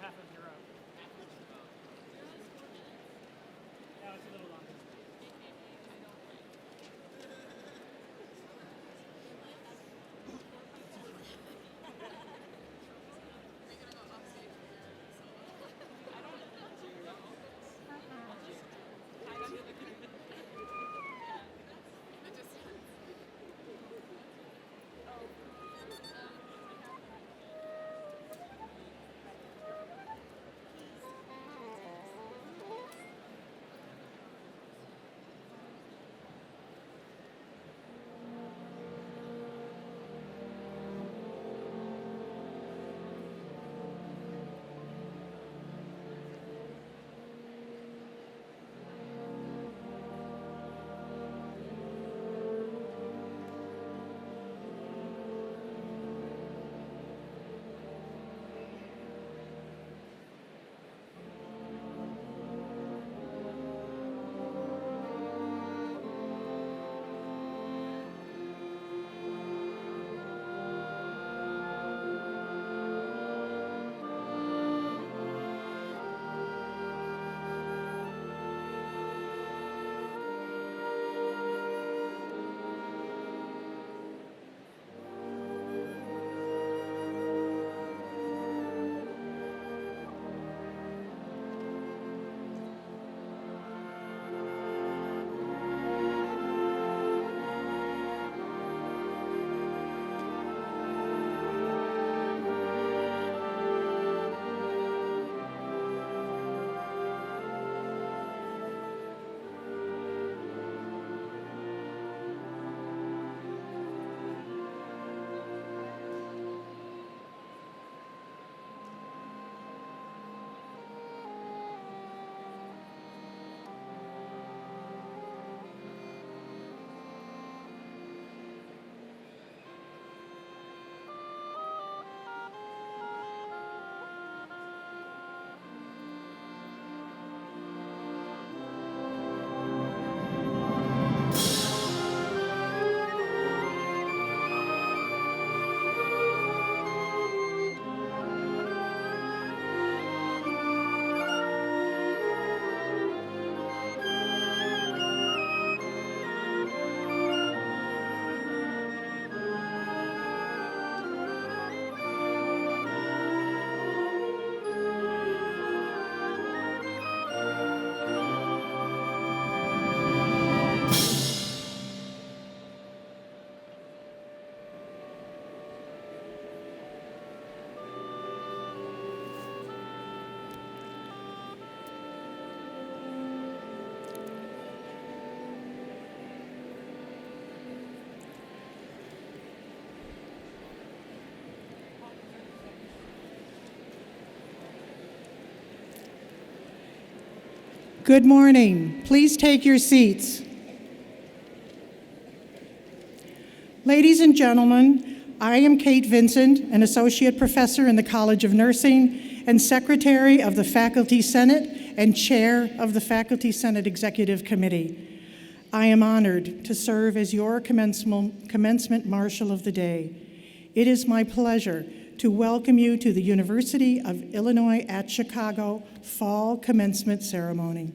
half of your own. Now it's a little longer. Good morning. Please take your seats. Ladies and gentlemen, I am Kate Vincent, an associate professor in the College of Nursing and secretary of the Faculty Senate and chair of the Faculty Senate Executive Committee. I am honored to serve as your commencement marshal of the day. It is my pleasure to welcome you to the University of Illinois at Chicago Fall Commencement Ceremony.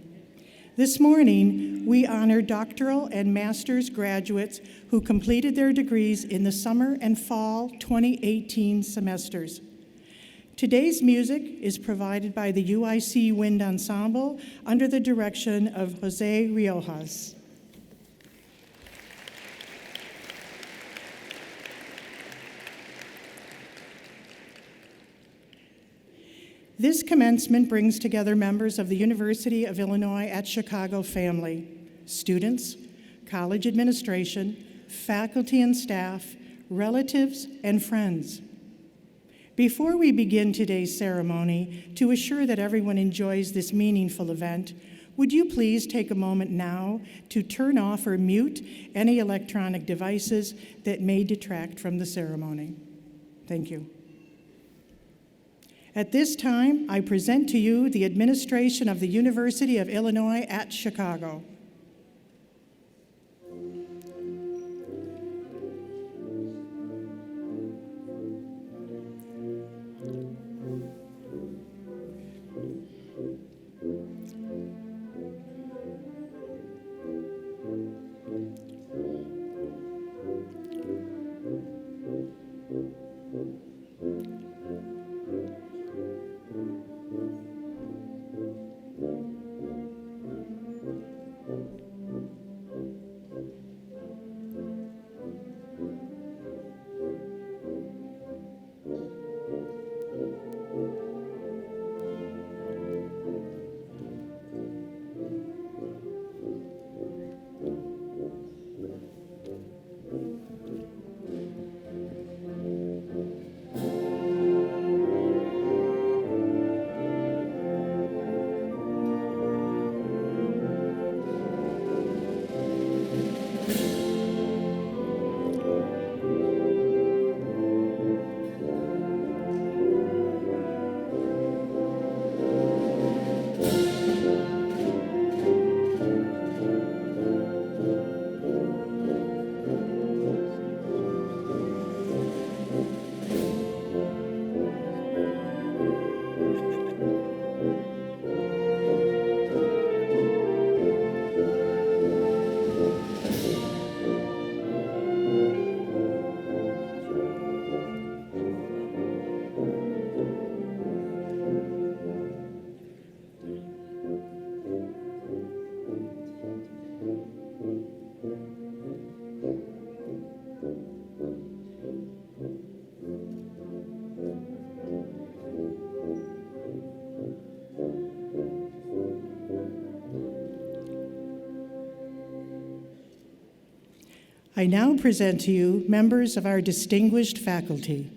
This morning, we honor doctoral and master's graduates who completed their degrees in the summer and fall 2018 semesters. Today's music is provided by the UIC Wind Ensemble under the direction of Jose Riojas. This commencement brings together members of the University of Illinois at Chicago family, students, college administration, faculty and staff, relatives, and friends. Before we begin today's ceremony, to assure that everyone enjoys this meaningful event, would you please take a moment now to turn off or mute any electronic devices that may detract from the ceremony? Thank you. At this time, I present to you the administration of the University of Illinois at Chicago. I now present to you members of our distinguished faculty.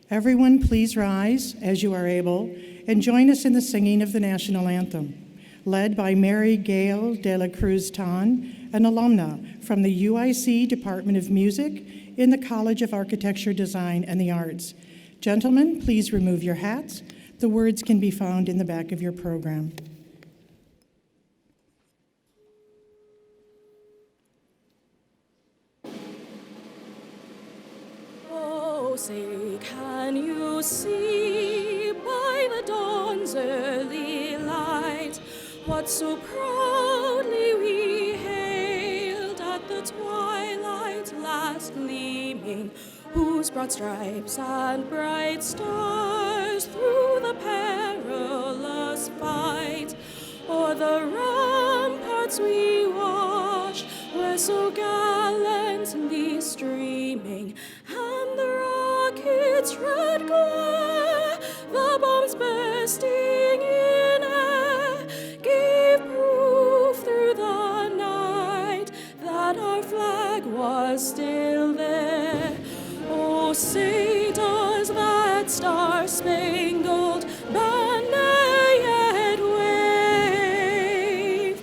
Everyone, please rise as you are able and join us in the singing of the national anthem, led by Mary Gail de la Cruz Tan, an alumna from the UIC Department of Music in the College of Architecture, Design, and the Arts. Gentlemen, please remove your hats. The words can be found in the back of your program. Say, can you see by the dawn's early light what so proudly we hailed at the twilight last gleaming, whose broad stripes and bright stars through the perilous fight o'er the ramparts we watched were so gallantly streaming, and the rocket's red glare, the bombs bursting in air, gave proof through the night that our flag was still there. Oh, say does that star-spangled banner yet wave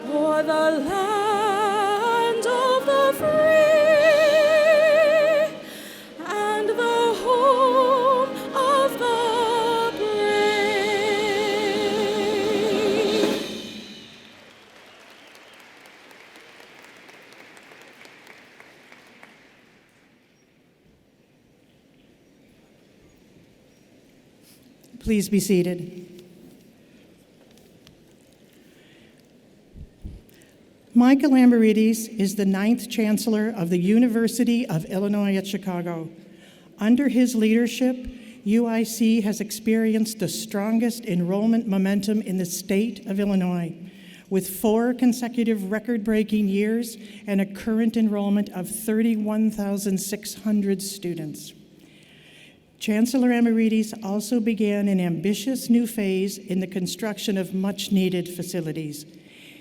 o'er the land of the free and the home of the brave? Please be seated. Michael Amarides is the 9th Chancellor of the University of Illinois at Chicago. Under his leadership, UIC has experienced the strongest enrollment momentum in the state of Illinois, with 4 consecutive record-breaking years and a current enrollment of 31,600 students. Chancellor Amarides also began an ambitious new phase in the construction of much-needed facilities.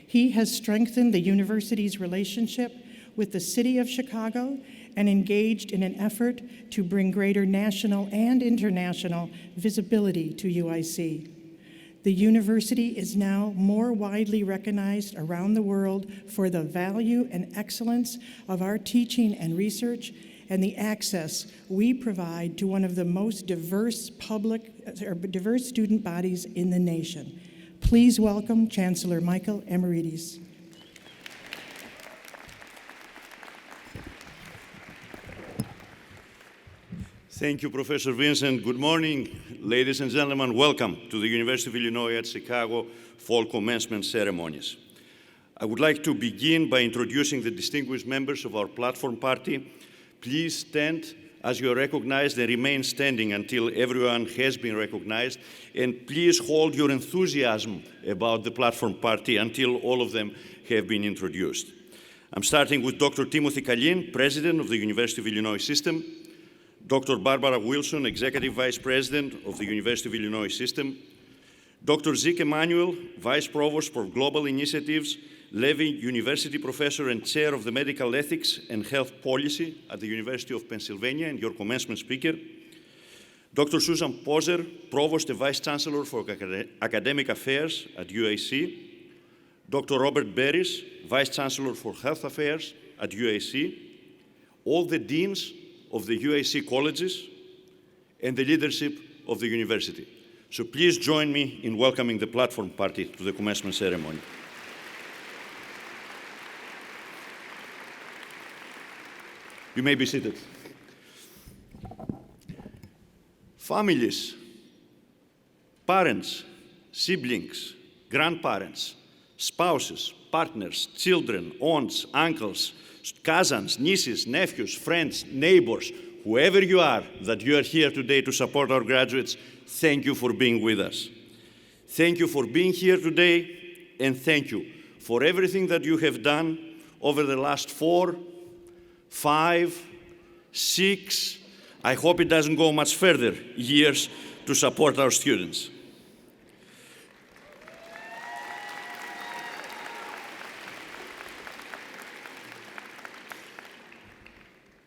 He has strengthened the university's relationship with the city of Chicago and engaged in an effort to bring greater national and international visibility to UIC. The university is now more widely recognized around the world for the value and excellence of our teaching and research and the access we provide to one of the most diverse student bodies in the nation. Please welcome Chancellor Michael Amarides. Thank you, Professor Vincent. Good morning, ladies and gentlemen. Welcome to the University of Illinois at Chicago Fall Commencement ceremonies. I would like to begin by introducing the distinguished members of our platform party. Please stand as you are recognized, and remain standing until everyone has been recognized. And please hold your enthusiasm about the Platform Party until all of them have been introduced. I'm starting with Dr. Timothy Kalin, President of the University of Illinois System, Dr. Barbara Wilson, Executive Vice President of the University of Illinois System, Dr. Zeke Emanuel, Vice Provost for Global Initiatives, Levy University Professor and Chair of the Medical Ethics and Health Policy at the University of Pennsylvania, and your commencement speaker, Dr. Susan Poser, Provost and Vice Chancellor for Academic Affairs at UIC, Dr. Robert Beris, Vice Chancellor for Health Affairs at UIC, all the deans of the UIC colleges, and the leadership of the university. So please join me in welcoming the Platform Party to the commencement ceremony. You may be seated. Families, parents, siblings, grandparents, spouses, partners, children, aunts, uncles, cousins, nieces, nephews, friends, neighbors, whoever you are that you are here today to support our graduates, thank you for being with us. Thank you for being here today, and thank you for everything that you have done over the last 4, 5, 6, I hope it doesn't go much further, years to support our students.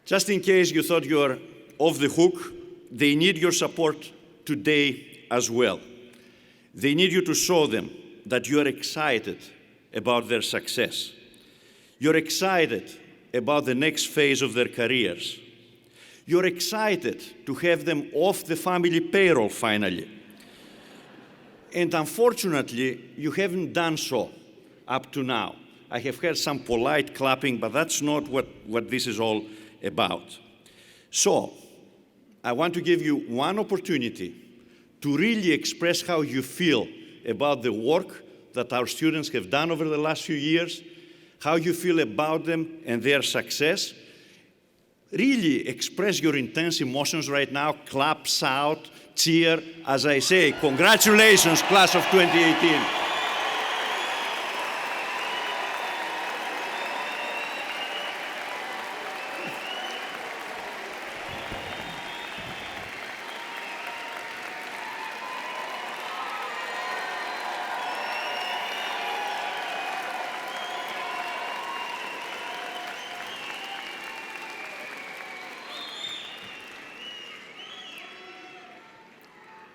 Just in case you thought you were off the hook, they need your support today as well. They need you to show them that you are excited about their success. You're excited about the next phase of their careers. You're excited to have them off the family payroll finally. And unfortunately, you haven't done so up to now. I have heard some polite clapping, but that's not what this is all about. So, I want to give you one opportunity to really express how you feel about the work that our students have done over the last few years, how you feel about them and their success. Really express your intense emotions right now, clap, shout, cheer, as I say, congratulations, class of 2018.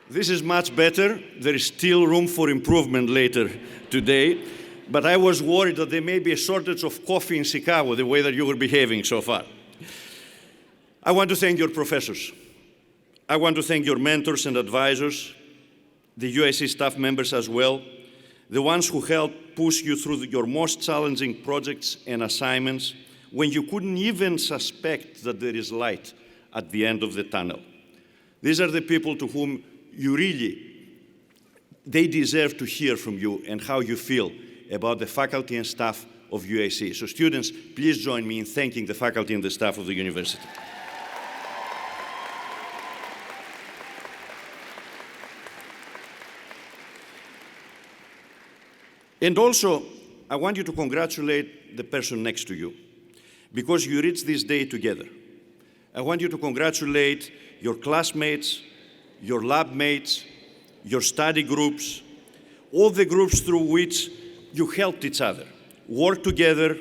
This is much better. There is still room for improvement later today, but I was worried that there may be a shortage of coffee in Chicago, the way that you were behaving so far. I want to thank your professors. I want to thank your mentors and advisors, the UIC staff members as well, the ones who helped push you through your most challenging projects and assignments when you couldn't even suspect that there is light at the end of the tunnel. These are the people to whom they deserve to hear from you and how you feel about the faculty and staff of UIC. So students, please join me in thanking the faculty and the staff of the university. And also, I want you to congratulate the person next to you, because you reached this day together. I want you to congratulate your classmates, your lab mates, your study groups, all the groups through which you helped each other, worked together,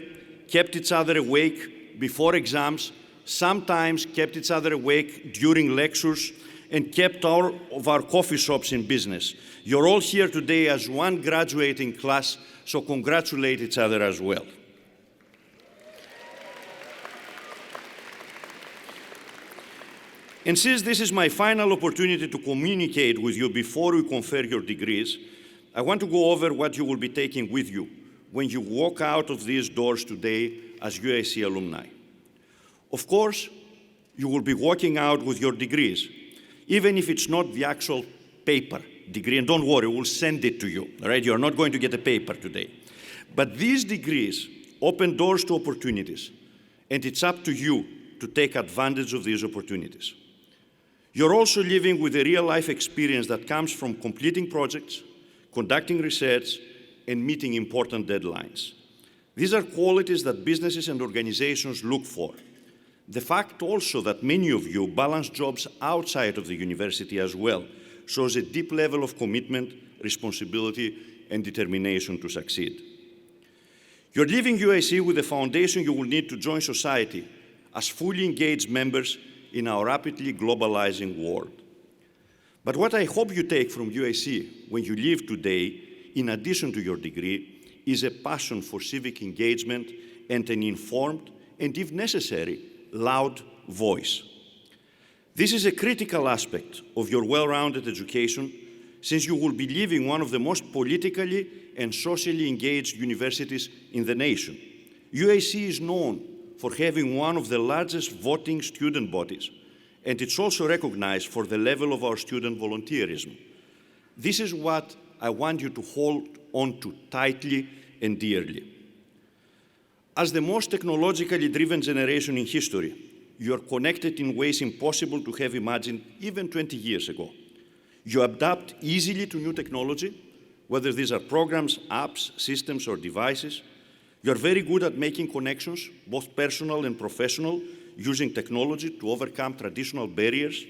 kept each other awake before exams, sometimes kept each other awake during lectures, and kept all of our coffee shops in business. You're all here today as one graduating class, so congratulate each other as well. And since this is my final opportunity to communicate with you before we confer your degrees, I want to go over what you will be taking with you when you walk out of these doors today as UIC alumni. Of course, you will be walking out with your degrees, even if it's not the actual paper degree. And don't worry, we'll send it to you, all right? You're not going to get a paper today. But these degrees open doors to opportunities, and it's up to you to take advantage of these opportunities. You're also living with a real-life experience that comes from completing projects, conducting research, and meeting important deadlines. These are qualities that businesses and organizations look for. The fact also that many of you balance jobs outside of the university as well shows a deep level of commitment, responsibility, and determination to succeed. You're leaving UIC with the foundation you will need to join society as fully engaged members in our rapidly globalizing world. But what I hope you take from UIC when you leave today, in addition to your degree, is a passion for civic engagement and an informed and, if necessary, loud voice. This is a critical aspect of your well-rounded education, since you will be leaving one of the most politically and socially engaged universities in the nation. UIC is known for having one of the largest voting student bodies, and it's also recognized for the level of our student volunteerism. This is what I want you to hold on to tightly and dearly. As the most technologically driven generation in history, you are connected in ways impossible to have imagined even 20 years ago. You adapt easily to new technology, whether these are programs, apps, systems, or devices. You are very good at making connections, both personal and professional, using technology to overcome traditional barriers.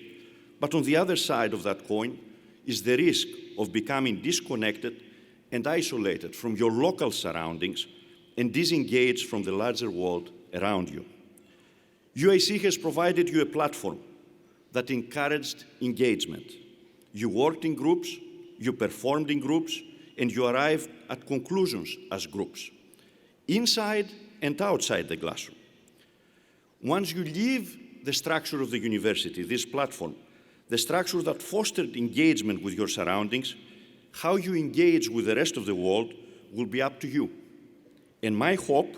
But on the other side of that coin is the risk of becoming disconnected and isolated from your local surroundings and disengaged from the larger world around you. UIC has provided you a platform that encouraged engagement. You worked in groups, you performed in groups, and you arrived at conclusions as groups, inside and outside the classroom. Once you leave the structure of the university, this platform, the structure that fostered engagement with your surroundings, how you engage with the rest of the world will be up to you. And my hope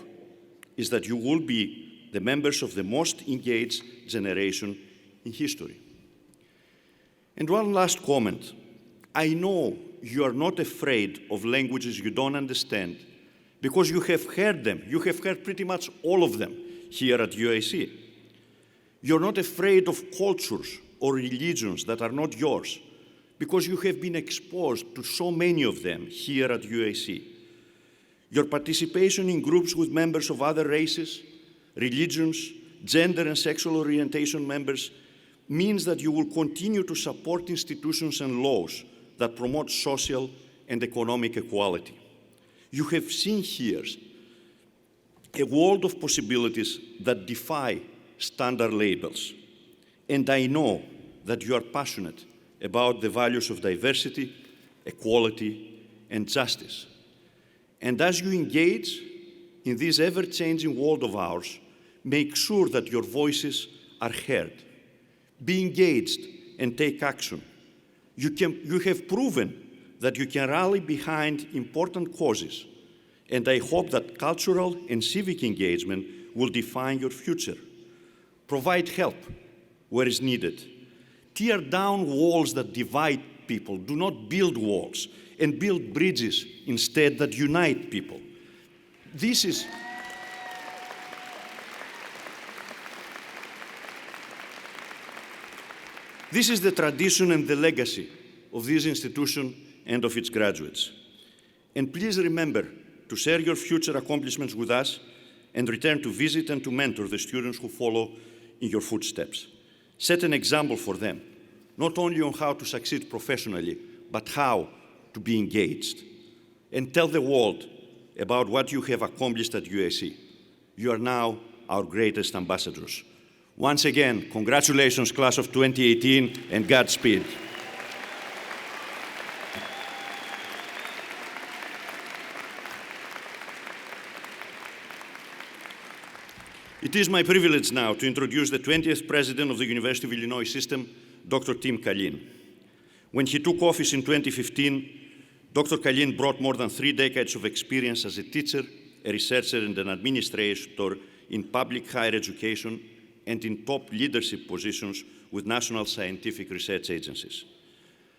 is that you will be the members of the most engaged generation in history. And one last comment. I know you are not afraid of languages you don't understand because you have heard them. You have heard pretty much all of them here at UIC. You're not afraid of cultures or religions that are not yours because you have been exposed to so many of them here at UIC. Your participation in groups with members of other races, religions, gender and sexual orientation members means that you will continue to support institutions and laws that promote social and economic equality. You have seen here a world of possibilities that defy standard labels. And I know that you are passionate about the values of diversity, equality, and justice. And as you engage in this ever-changing world of ours, make sure that your voices are heard. Be engaged and take action. You have proven that you can rally behind important causes, and I hope that cultural and civic engagement will define your future. Provide help where is needed. Tear down walls that divide people. Do not build walls, and build bridges instead that unite people. This is the tradition and the legacy of this institution and of its graduates. And please remember to share your future accomplishments with us and return to visit and to mentor the students who follow in your footsteps. Set an example for them, not only on how to succeed professionally, but how to be engaged. And tell the world about what you have accomplished at UIC. You are now our greatest ambassadors. Once again, congratulations, class of 2018, and Godspeed. It is my privilege now to introduce the 20th President of the University of Illinois System, Dr. Tim Kaline. When he took office in 2015, Dr. Kaline brought more than 3 decades of experience as a teacher, a researcher, and an administrator in public higher education and in top leadership positions with national scientific research agencies.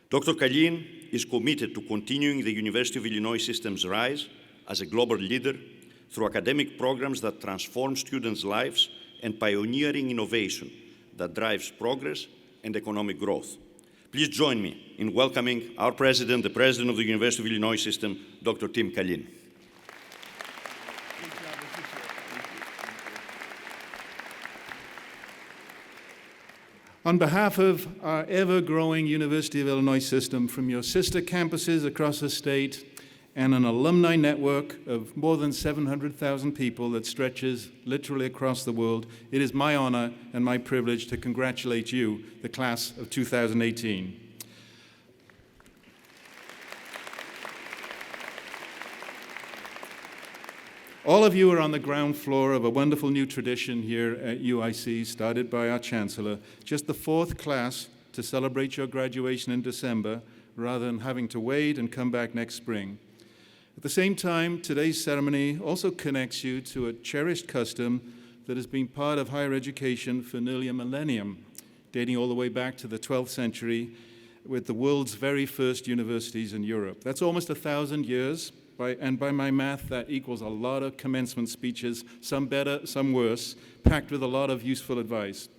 Dr. Kaline is committed to continuing the University of Illinois System's rise as a global leader through academic programs that transform students' lives and pioneering innovation that drives progress and economic growth. Please join me in welcoming our president, the president of the University of Illinois System, Dr. Tim Kaline. On behalf of our ever-growing University of Illinois system, from your sister campuses across the state and an alumni network of more than 700,000 people that stretches literally across the world, it is my honor and my privilege to congratulate you, the class of 2018. All of you are on the ground floor of a wonderful new tradition here at UIC, started by our Chancellor, just the fourth class to celebrate your graduation in December, rather than having to wait and come back next spring. At the same time, today's ceremony also connects you to a cherished custom that has been part of higher education for nearly a millennium, dating all the way back to the 12th century, with the world's very first universities in Europe. That's almost 1,000 years. And by my math, that equals a lot of commencement speeches, some better, some worse, packed with a lot of useful advice.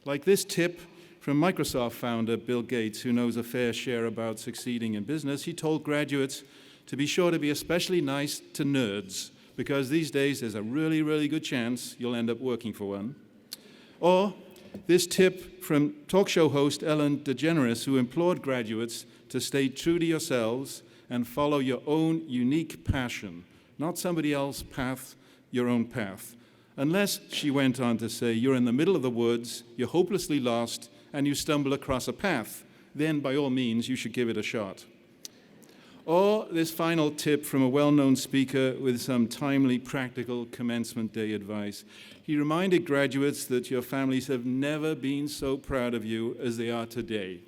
Like this tip from Microsoft founder Bill Gates, who knows a fair share about succeeding in business. He told graduates to be sure to be especially nice to nerds, because these days there's a really, really good chance you'll end up working for one. Or this tip from talk show host Ellen DeGeneres, who implored graduates to stay true to yourselves and follow your own unique passion, not somebody else's path, your own path. Unless, she went on to say, you're in the middle of the woods, you're hopelessly lost, and you stumble across a path, then by all means you should give it a shot. Or this final tip from a well-known speaker with some timely, practical commencement day advice. He reminded graduates that your families have never been so proud of you as they are today,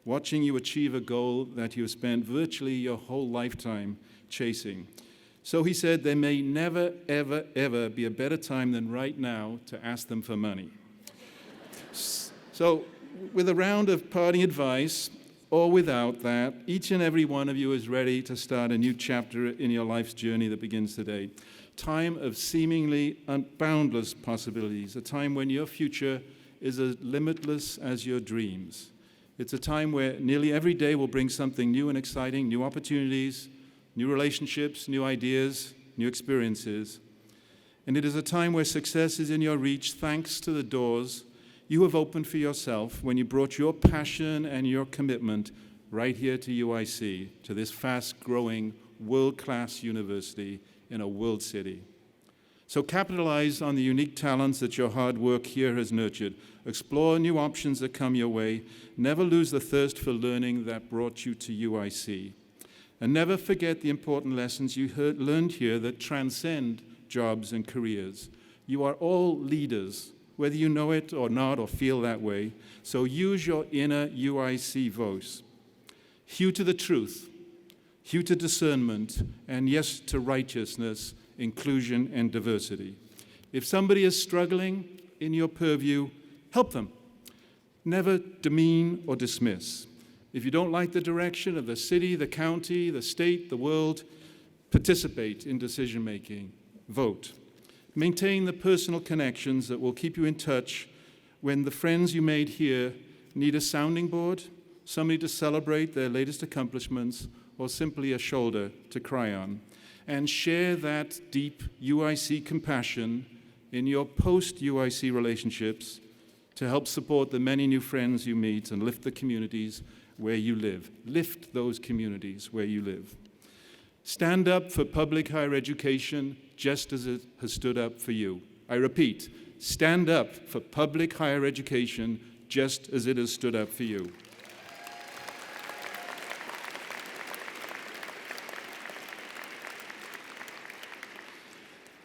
watching you achieve a goal that you have spent virtually your whole lifetime chasing. So he said, there may never, ever, ever be a better time than right now to ask them for money. So with a round of parting advice, or without that, each and every one of you is ready to start a new chapter in your life's journey that begins today. Time of seemingly boundless possibilities, a time when your future is as limitless as your dreams. It's a time where nearly every day will bring something new and exciting, new opportunities, new relationships, new ideas, new experiences. And it is a time where success is in your reach thanks to the doors you have opened for yourself when you brought your passion and your commitment right here to UIC, to this fast-growing, world-class university in a world city. So capitalize on the unique talents that your hard work here has nurtured. Explore new options that come your way. Never lose the thirst for learning that brought you to UIC. And never forget the important lessons you learned here that transcend jobs and careers. You are all leaders, whether you know it or not or feel that way. So use your inner UIC voice. Hew to the truth, hew to discernment, and yes to righteousness, inclusion, and diversity. If somebody is struggling in your purview, help them. Never demean or dismiss. If you don't like the direction of the city, the county, the state, the world, participate in decision-making. Vote. Maintain the personal connections that will keep you in touch when the friends you made here need a sounding board, somebody to celebrate their latest accomplishments, or simply a shoulder to cry on. And share that deep UIC compassion in your post-UIC relationships to help support the many new friends you meet and lift the communities where you live. Lift those communities where you live. Stand up for public higher education just as it has stood up for you. I repeat, stand up for public higher education just as it has stood up for you.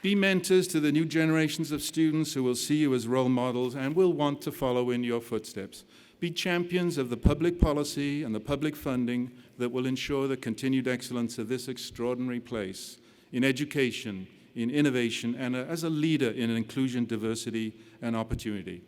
Be mentors to the new generations of students who will see you as role models and will want to follow in your footsteps. Be champions of the public policy and the public funding that will ensure the continued excellence of this extraordinary place in education, in innovation, and as a leader in inclusion, diversity, and opportunity.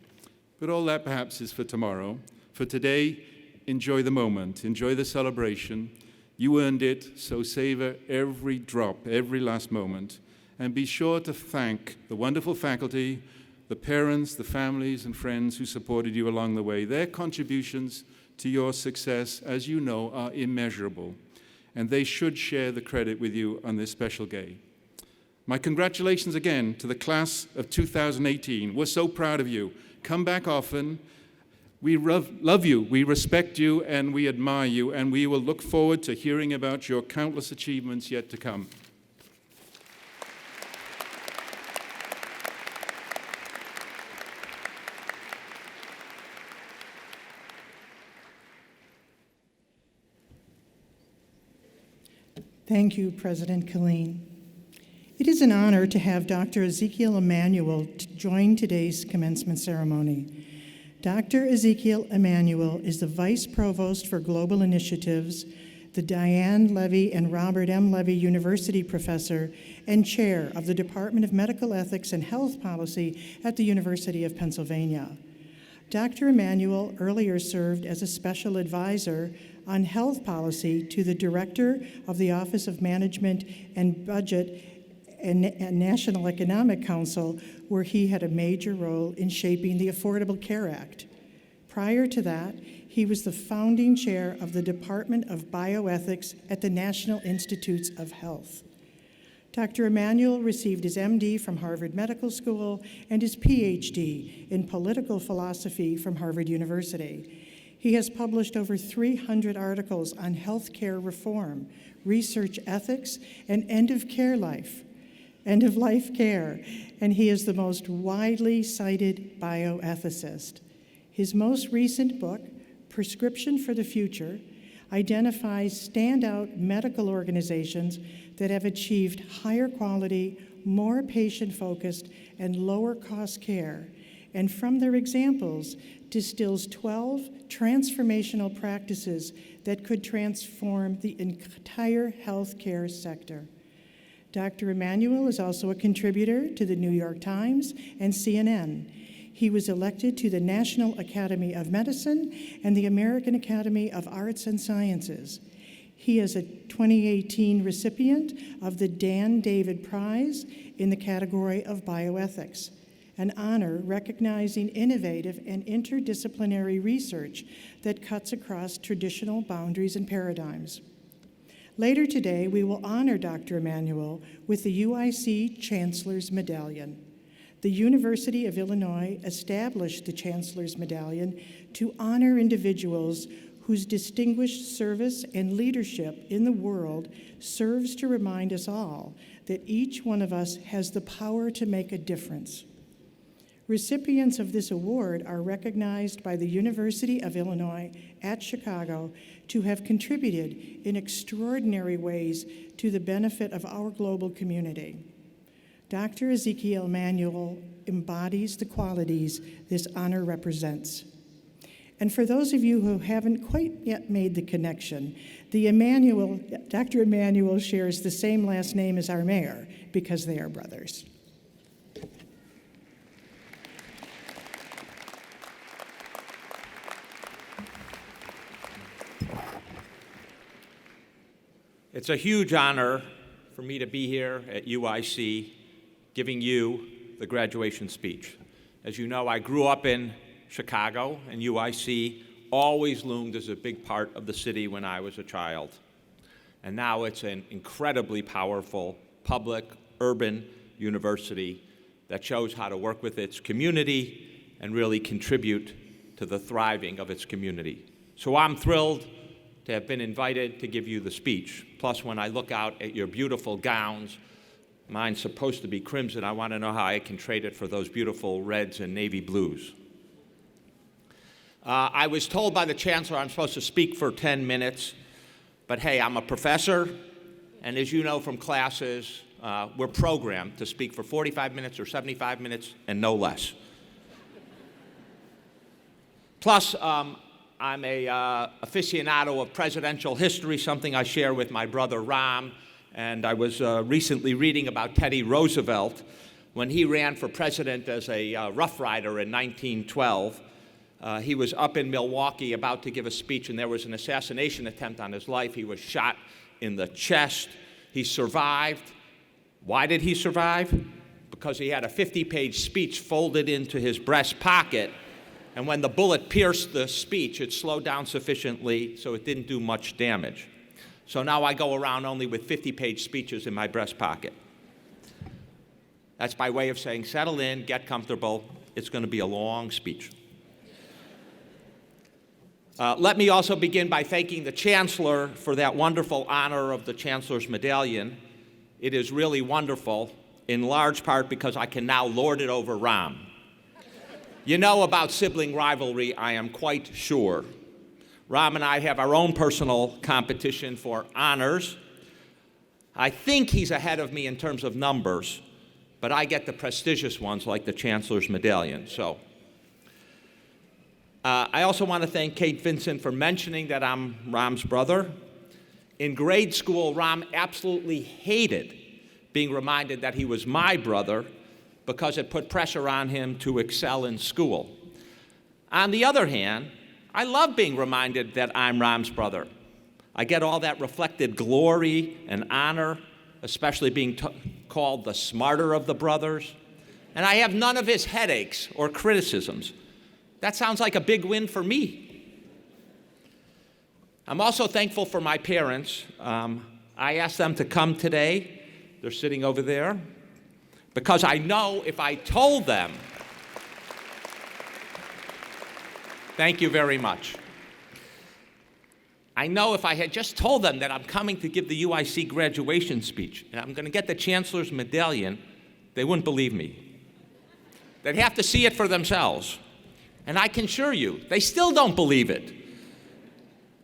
But all that perhaps is for tomorrow. For today, enjoy the moment, enjoy the celebration. You earned it, so savor every drop, every last moment. And be sure to thank the wonderful faculty, the parents, the families, and friends who supported you along the way. Their contributions to your success, as you know, are immeasurable, and they should share the credit with you on this special day. My congratulations again to the class of 2018. We're so proud of you. Come back often. We love you, we respect you, and we admire you, and we will look forward to hearing about your countless achievements yet to come. Thank you, President Killeen. It is an honor to have Dr. Ezekiel Emanuel join today's commencement ceremony. Dr. Ezekiel Emanuel is the Vice Provost for Global Initiatives, the Diane Levy and Robert M. Levy University Professor, and Chair of the Department of Medical Ethics and Health Policy at the University of Pennsylvania. Dr. Emanuel earlier served as a special advisor on health policy to the Director of the Office of Management and Budget and National Economic Council, where he had a major role in shaping the Affordable Care Act. Prior to that, he was the founding chair of the Department of Bioethics at the National Institutes of Health. Dr. Emanuel received his MD from Harvard Medical School and his PhD in political philosophy from Harvard University. He has published over 300 articles on healthcare reform, research ethics, and end-of-life care, and he is the most widely cited bioethicist. His most recent book, Prescription for the Future, identifies standout medical organizations that have achieved higher quality, more patient-focused, and lower-cost care, and from their examples, distills 12 transformational practices that could transform the entire healthcare sector. Dr. Emanuel is also a contributor to the New York Times and CNN. He was elected to the National Academy of Medicine and the American Academy of Arts and Sciences. He is a 2018 recipient of the Dan David Prize in the category of bioethics, an honor recognizing innovative and interdisciplinary research that cuts across traditional boundaries and paradigms. Later today, we will honor Dr. Emanuel with the UIC Chancellor's Medallion. The University of Illinois established the Chancellor's Medallion to honor individuals whose distinguished service and leadership in the world serves to remind us all that each one of us has the power to make a difference. Recipients of this award are recognized by the University of Illinois at Chicago to have contributed in extraordinary ways to the benefit of our global community. Dr. Ezekiel Emanuel embodies the qualities this honor represents. And for those of you who haven't quite yet made the connection, Dr. Emanuel shares the same last name as our mayor because they are brothers. It's a huge honor for me to be here at UIC giving you the graduation speech. As you know, I grew up in Chicago, and UIC always loomed as a big part of the city when I was a child. And now it's an incredibly powerful public, urban university that shows how to work with its community and really contribute to the thriving of its community. So I'm thrilled to have been invited to give you the speech. Plus, when I look out at your beautiful gowns, mine's supposed to be crimson. I want to know how I can trade it for those beautiful reds and navy blues. I was told by the Chancellor I'm supposed to speak for 10 minutes, but hey, I'm a professor, and as you know from classes, we're programmed to speak for 45 minutes or 75 minutes and no less. Plus, I'm a aficionado of presidential history, something I share with my brother Ram, and I was recently reading about Teddy Roosevelt. When he ran for president as a Rough Rider in 1912, he was up in Milwaukee about to give a speech, and there was an assassination attempt on his life. He was shot in the chest. He survived. Why did he survive? because he had a 50-page speech folded into his breast pocket, and when the bullet pierced the speech, it slowed down sufficiently so it didn't do much damage. So now I go around only with 50-page speeches in my breast pocket. That's by way of saying, settle in, get comfortable. It's going to be a long speech. Let me also begin by thanking the Chancellor for that wonderful honor of the Chancellor's Medallion. It is really wonderful, in large part because I can now lord it over Ram. You know about sibling rivalry, I am quite sure. Ram and I have our own personal competition for honors. I think he's ahead of me in terms of numbers, but I get the prestigious ones like the Chancellor's Medallion. So, I also want to thank Kate Vincent for mentioning that I'm Ram's brother. In grade school, Ram absolutely hated being reminded that he was my brother because it put pressure on him to excel in school. On the other hand, I love being reminded that I'm Ram's brother. I get all that reflected glory and honor, especially being called the smarter of the brothers. And I have none of his headaches or criticisms. That sounds like a big win for me. I'm also thankful for my parents. I asked them to come today. They're sitting over there. Because I know if I told them, thank you very much. I know if I had just told them that I'm coming to give the UIC graduation speech and I'm going to get the Chancellor's Medallion, they wouldn't believe me. They'd have to see it for themselves. And I can assure you, they still don't believe it.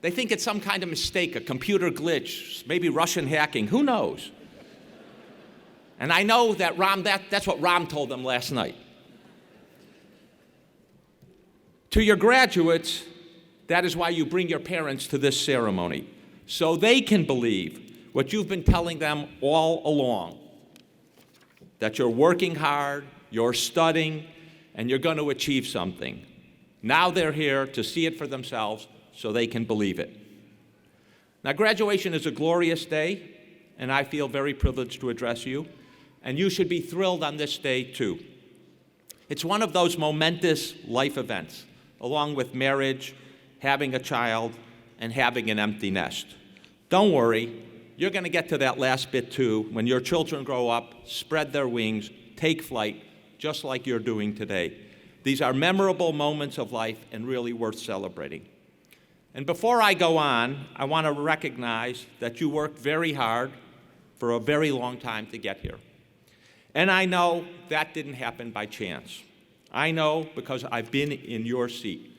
They think it's some kind of mistake, a computer glitch, maybe Russian hacking, who knows? And I know that that's what Ram told them last night. To your graduates, that is why you bring your parents to this ceremony, so they can believe what you've been telling them all along, that you're working hard, you're studying, and you're going to achieve something. Now they're here to see it for themselves so they can believe it. Now, graduation is a glorious day, and I feel very privileged to address you, and you should be thrilled on this day, too. It's one of those momentous life events, along with marriage, having a child, and having an empty nest. Don't worry, you're going to get to that last bit, too, when your children grow up, spread their wings, take flight, just like you're doing today. These are memorable moments of life and really worth celebrating. And before I go on, I want to recognize that you worked very hard for a very long time to get here. And I know that didn't happen by chance. I know because I've been in your seat.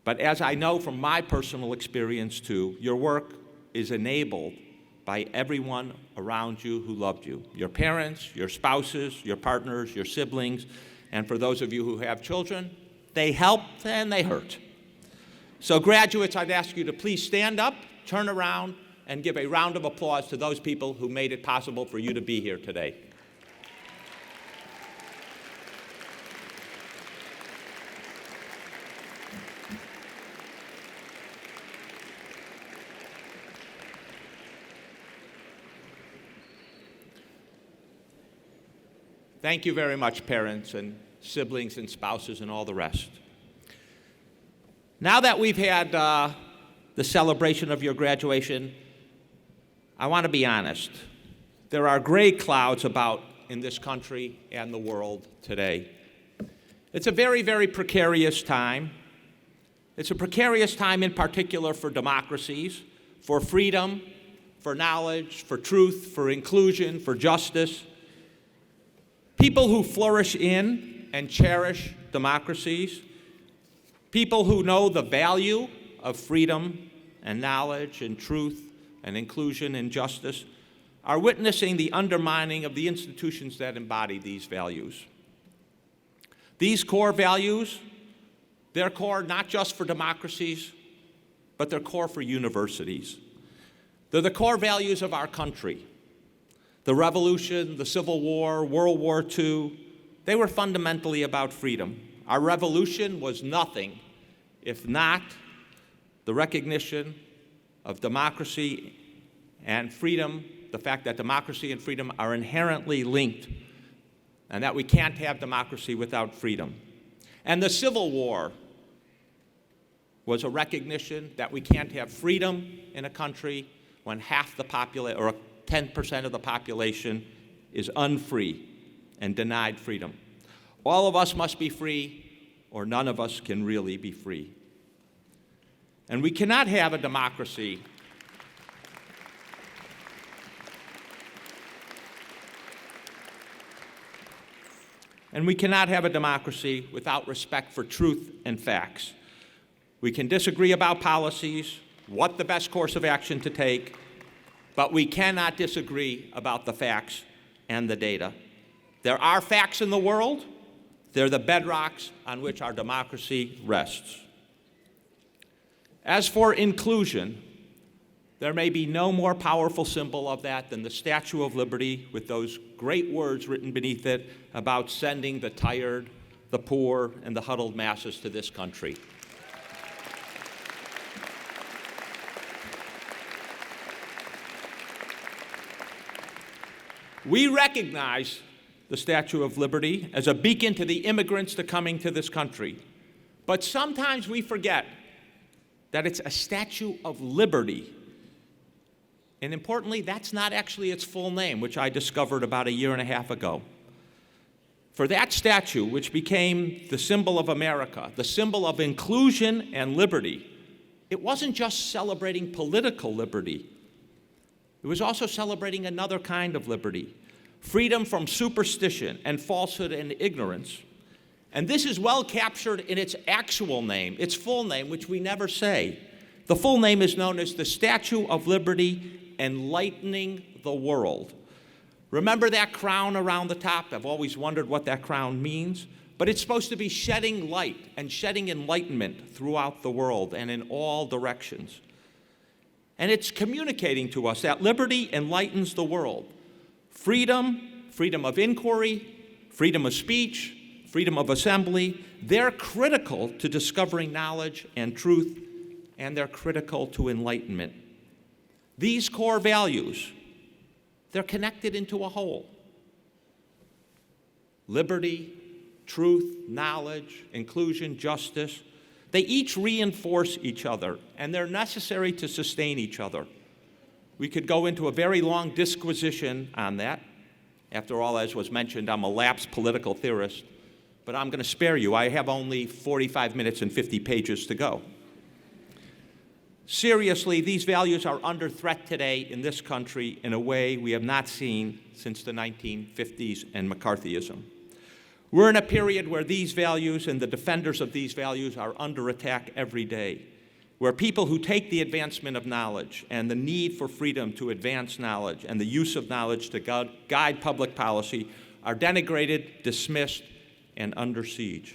But as I know from my personal experience too, your work is enabled by everyone around you who loved you. Your parents, your spouses, your partners, your siblings, and for those of you who have children, they helped and they hurt. So graduates, I'd ask you to please stand up, turn around, and give a round of applause to those people who made it possible for you to be here today. Thank you very much, parents and siblings and spouses and all the rest. Now that we've had the celebration of your graduation, I want to be honest. There are gray clouds about in this country and the world today. It's a very, very precarious time. It's a precarious time in particular for democracies, for freedom, for knowledge, for truth, for inclusion, for justice. People who flourish in and cherish democracies, people who know the value of freedom and knowledge and truth and inclusion and justice, are witnessing the undermining of the institutions that embody these values. These core values, they're core not just for democracies, but they're core for universities. They're the core values of our country. The Revolution, the Civil War, World War II, they were fundamentally about freedom. Our revolution was nothing if not the recognition of democracy and freedom the fact that democracy and freedom are inherently linked, and that we can't have democracy without freedom. And the Civil War was a recognition that we can't have freedom in a country when half the population, or 10% of the population, is unfree and denied freedom. All of us must be free, or none of us can really be free. And we cannot have a democracy without respect for truth and facts. We can disagree about policies, what the best course of action to take, but we cannot disagree about the facts and the data. There are facts in the world. They're the bedrocks on which our democracy rests. As for inclusion, there may be no more powerful symbol of that than the Statue of Liberty with those great words written beneath it about sending the tired, the poor, and the huddled masses to this country. We recognize the Statue of Liberty as a beacon to the immigrants coming to this country. But sometimes we forget that it's a Statue of Liberty. And importantly, that's not actually its full name, which I discovered about a year and a half ago. For that statue, which became the symbol of America, the symbol of inclusion and liberty, it wasn't just celebrating political liberty. It was also celebrating another kind of liberty, freedom from superstition and falsehood and ignorance. And this is well captured in its actual name, its full name, which we never say. The full name is known as the Statue of Liberty, Enlightening the World. Remember that crown around the top? I've always wondered what that crown means. But it's supposed to be shedding light and shedding enlightenment throughout the world and in all directions. And it's communicating to us that liberty enlightens the world. Freedom, freedom of inquiry, freedom of speech, freedom of assembly, they're critical to discovering knowledge and truth, and they're critical to enlightenment. These core values, they're connected into a whole. Liberty, truth, knowledge, inclusion, justice, they each reinforce each other, and they're necessary to sustain each other. We could go into a very long disquisition on that. After all, as was mentioned, I'm a lapsed political theorist, but I'm going to spare you. I have only 45 minutes and 50 pages to go. Seriously, these values are under threat today in this country in a way we have not seen since the 1950s and McCarthyism. We're in a period where these values and the defenders of these values are under attack every day, where people who take the advancement of knowledge and the need for freedom to advance knowledge and the use of knowledge to guide public policy are denigrated, dismissed, and under siege.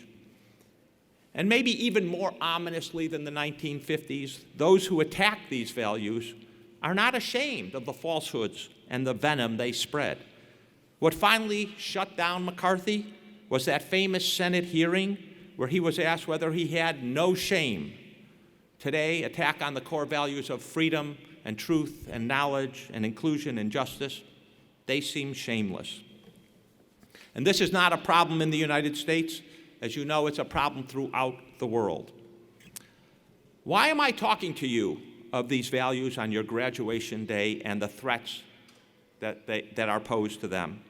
And maybe even more ominously than the 1950s, those who attack these values are not ashamed of the falsehoods and the venom they spread. What finally shut down McCarthy was that famous Senate hearing where he was asked whether he had no shame. Today, attack on the core values of freedom and truth and knowledge and inclusion and justice, they seem shameless. And this is not a problem in the United States. As you know, it's a problem throughout the world. Why am I talking to you of these values on your graduation day and the threats that are posed to them?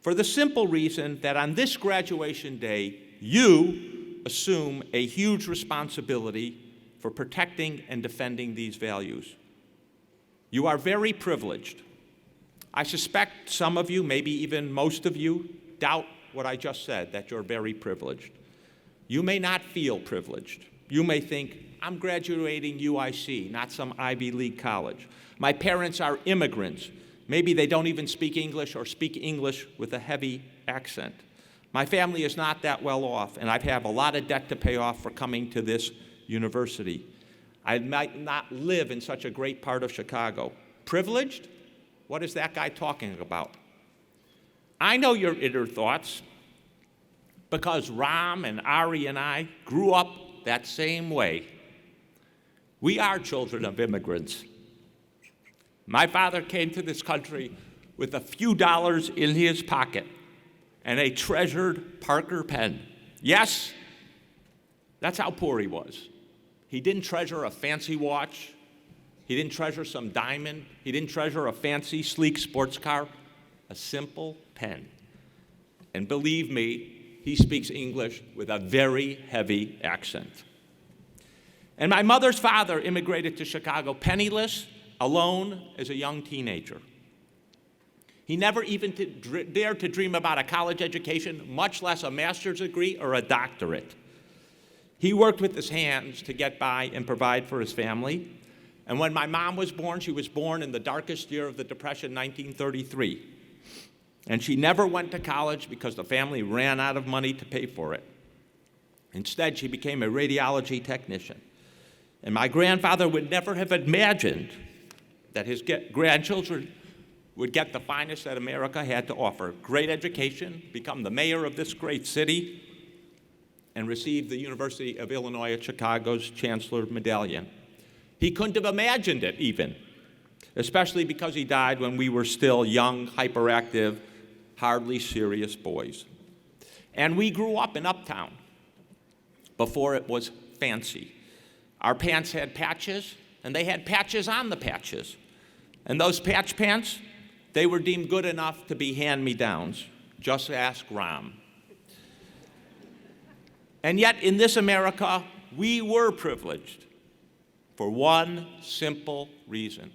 For the simple reason that on this graduation day, you assume a huge responsibility for protecting and defending these values. You are very privileged. I suspect some of you, maybe even most of you, doubt what I just said, that you're very privileged. You may not feel privileged. You may think, I'm graduating UIC, not some Ivy League college. My parents are immigrants. Maybe they don't even speak English or speak English with a heavy accent. My family is not that well off, and I have a lot of debt to pay off for coming to this university. I might not live in such a great part of Chicago. Privileged? What is that guy talking about? I know your inner thoughts because Ram and Ari and I grew up that same way. We are children of immigrants. My father came to this country with a few dollars in his pocket and a treasured Parker pen. Yes, that's how poor he was. He didn't treasure a fancy watch. He didn't treasure some diamond. He didn't treasure a fancy, sleek sports car. A simple pen. And believe me, he speaks English with a very heavy accent. And my mother's father immigrated to Chicago penniless, alone as a young teenager. He never even dared to dream about a college education, much less a master's degree or a doctorate. He worked with his hands to get by and provide for his family. And when my mom was born, she was born in the darkest year of the Depression, 1933. And she never went to college because the family ran out of money to pay for it. Instead, she became a radiology technician. And my grandfather would never have imagined that his grandchildren would get the finest that America had to offer: great education, become the mayor of this great city, and receive the University of Illinois at Chicago's Chancellor medallion. He couldn't have imagined it even, especially because he died when we were still young, hyperactive, hardly serious boys. And we grew up in Uptown before it was fancy. Our pants had patches, and they had patches on the patches. And those patch pants, they were deemed good enough to be hand-me-downs. Just ask Ram. And yet, in this America, we were privileged for one simple reason.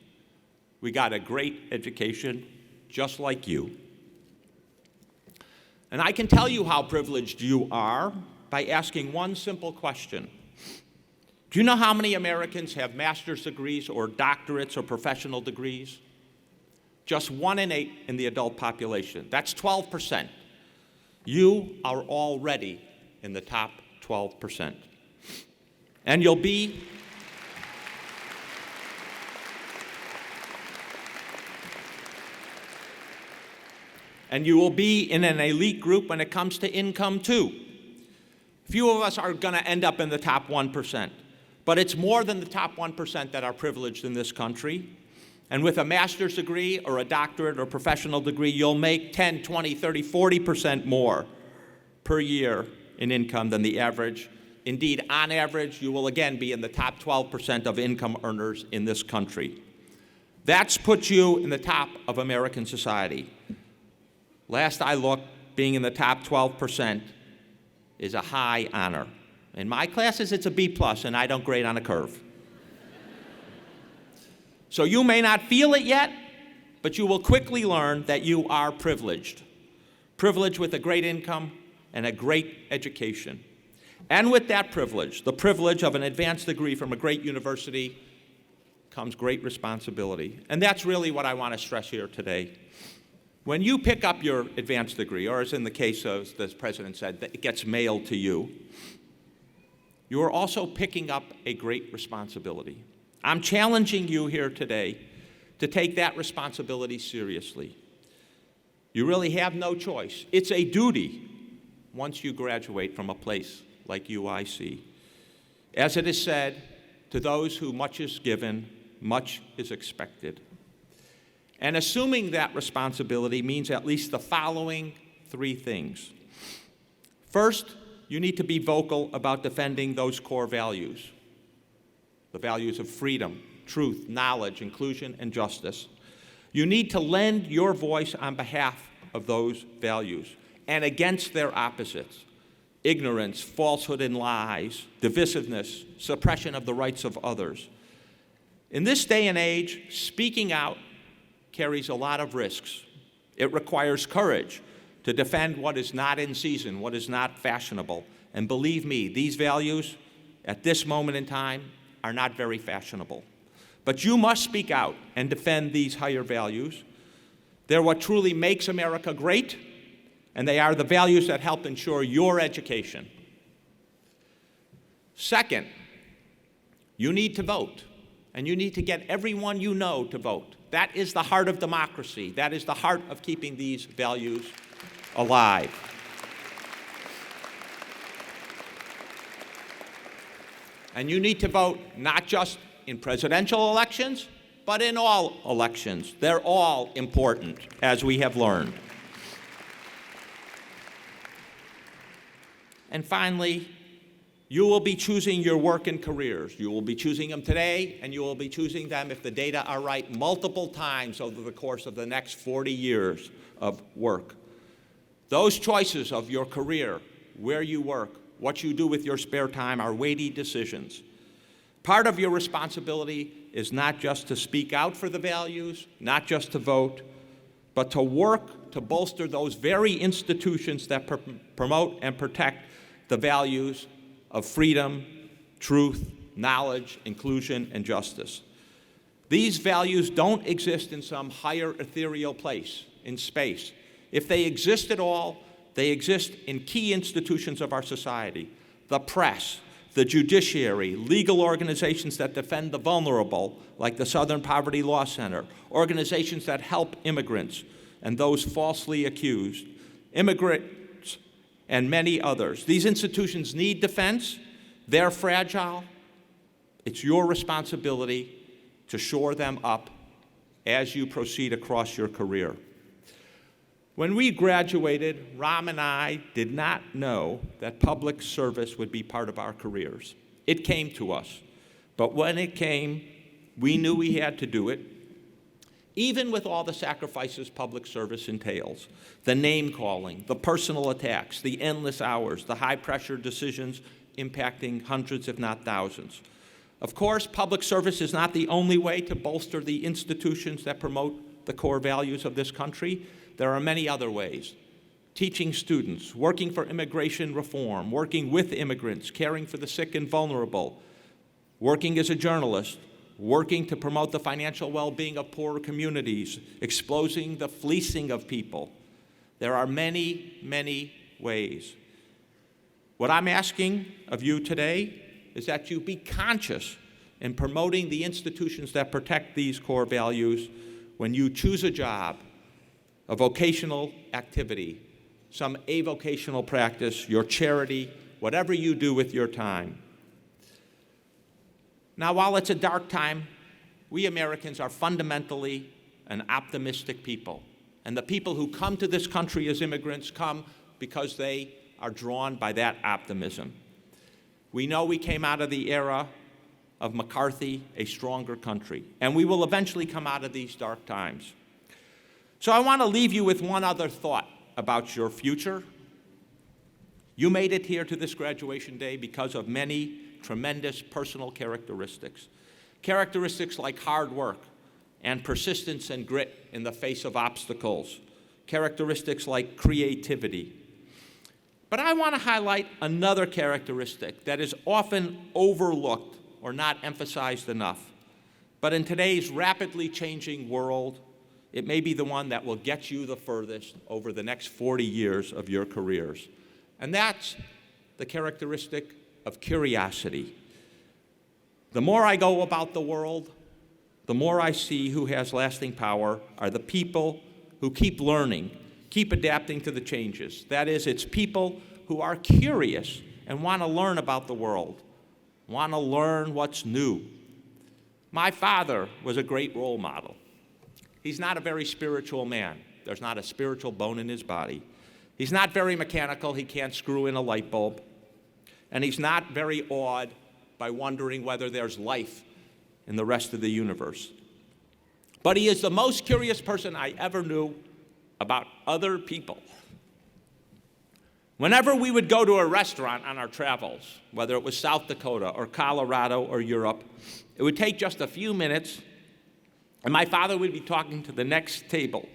We got a great education, just like you. And I can tell you how privileged you are by asking one simple question. Do you know how many Americans have master's degrees or doctorates or professional degrees? Just 1 in 8 in the adult population. That's 12%. You are already in the top 12%. And you'll be you will be in an elite group when it comes to income too. Few of us are going to end up in the top 1%, but it's more than the top 1% that are privileged in this country. And with a master's degree or a doctorate or professional degree, you'll make 10, 20, 30, 40% more per year in income than the average. Indeed, on average, you will again be in the top 12% of income earners in this country. That's put you in the top of American society. Last I looked, being in the top 12% is a high honor. In my classes, it's a B+, and I don't grade on a curve. So you may not feel it yet, but you will quickly learn that you are privileged. Privileged with a great income and a great education. And with that privilege, the privilege of an advanced degree from a great university, comes great responsibility. And that's really what I want to stress here today. When you pick up your advanced degree, or as in the case of, the president said, that it gets mailed to you, you are also picking up a great responsibility. I'm challenging you here today to take that responsibility seriously. You really have no choice. It's a duty once you graduate from a place like UIC. As it is said, to those who much is given, much is expected. And assuming that responsibility means at least the following 3 things. First, you need to be vocal about defending those core values. The values of freedom, truth, knowledge, inclusion, and justice. You need to lend your voice on behalf of those values and against their opposites: ignorance, falsehood and lies, divisiveness, suppression of the rights of others. In this day and age, speaking out carries a lot of risks. It requires courage to defend what is not in season, what is not fashionable. And believe me, these values, at this moment in time, are not very fashionable. But you must speak out and defend these higher values. They're what truly makes America great, and they are the values that help ensure your education. Second, you need to vote, and you need to get everyone you know to vote. That is the heart of democracy. That is the heart of keeping these values alive. And you need to vote not just in presidential elections, but in all elections. They're all important, as we have learned. And finally, you will be choosing your work and careers. You will be choosing them today, and you will be choosing them, if the data are right, multiple times over the course of the next 40 years of work. Those choices of your career, where you work, what you do with your spare time are weighty decisions. Part of your responsibility is not just to speak out for the values, not just to vote, but to work to bolster those very institutions that promote and protect the values of freedom, truth, knowledge, inclusion, and justice. These values don't exist in some higher ethereal place in space. If they exist at all, they exist in key institutions of our society: the press, the judiciary, legal organizations that defend the vulnerable, like the Southern Poverty Law Center, organizations that help immigrants and those falsely accused, immigrants, and many others. These institutions need defense. They're fragile. It's your responsibility to shore them up as you proceed across your career. When we graduated, Ram and I did not know that public service would be part of our careers. It came to us. But when it came, we knew we had to do it, even with all the sacrifices public service entails: the name-calling, the personal attacks, the endless hours, the high-pressure decisions impacting hundreds, if not thousands. Of course, public service is not the only way to bolster the institutions that promote the core values of this country. There are many other ways: teaching students, working for immigration reform, working with immigrants, caring for the sick and vulnerable, working as a journalist, working to promote the financial well-being of poorer communities, exposing the fleecing of people. There are many, many ways. What I'm asking of you today is that you be conscious in promoting the institutions that protect these core values when you choose a job, a vocational activity, some avocational practice, your charity, whatever you do with your time. Now, while it's a dark time, we Americans are fundamentally an optimistic people. And the people who come to this country as immigrants come because they are drawn by that optimism. We know we came out of the era of McCarthy a stronger country, and we will eventually come out of these dark times. So I want to leave you with one other thought about your future. You made it here to this graduation day because of many tremendous personal characteristics. Characteristics like hard work and persistence and grit in the face of obstacles. Characteristics like creativity. But I want to highlight another characteristic that is often overlooked or not emphasized enough. But in today's rapidly changing world, it may be the one that will get you the furthest over the next 40 years of your careers. And that's the characteristic of curiosity. The more I go about the world, the more I see who has lasting power are the people who keep learning, keep adapting to the changes. That is, it's people who are curious and want to learn about the world, want to learn what's new. My father was a great role model. He's not a very spiritual man. There's not a spiritual bone in his body. He's not very mechanical. He can't screw in a light bulb. And he's not very awed by wondering whether there's life in the rest of the universe. But he is the most curious person I ever knew about other people. Whenever we would go to a restaurant on our travels, whether it was South Dakota or Colorado or Europe, it would take just a few minutes, and my father would be talking to the next table.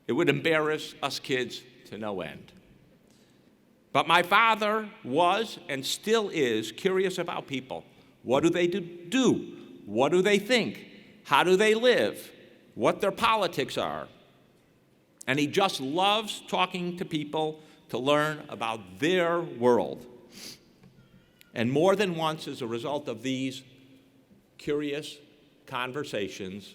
It would embarrass us kids to no end. But my father was and still is curious about people. What do they do? What do they think? How do they live? What their politics are? And he just loves talking to people to learn about their world. And more than once, as a result of these curious conversations,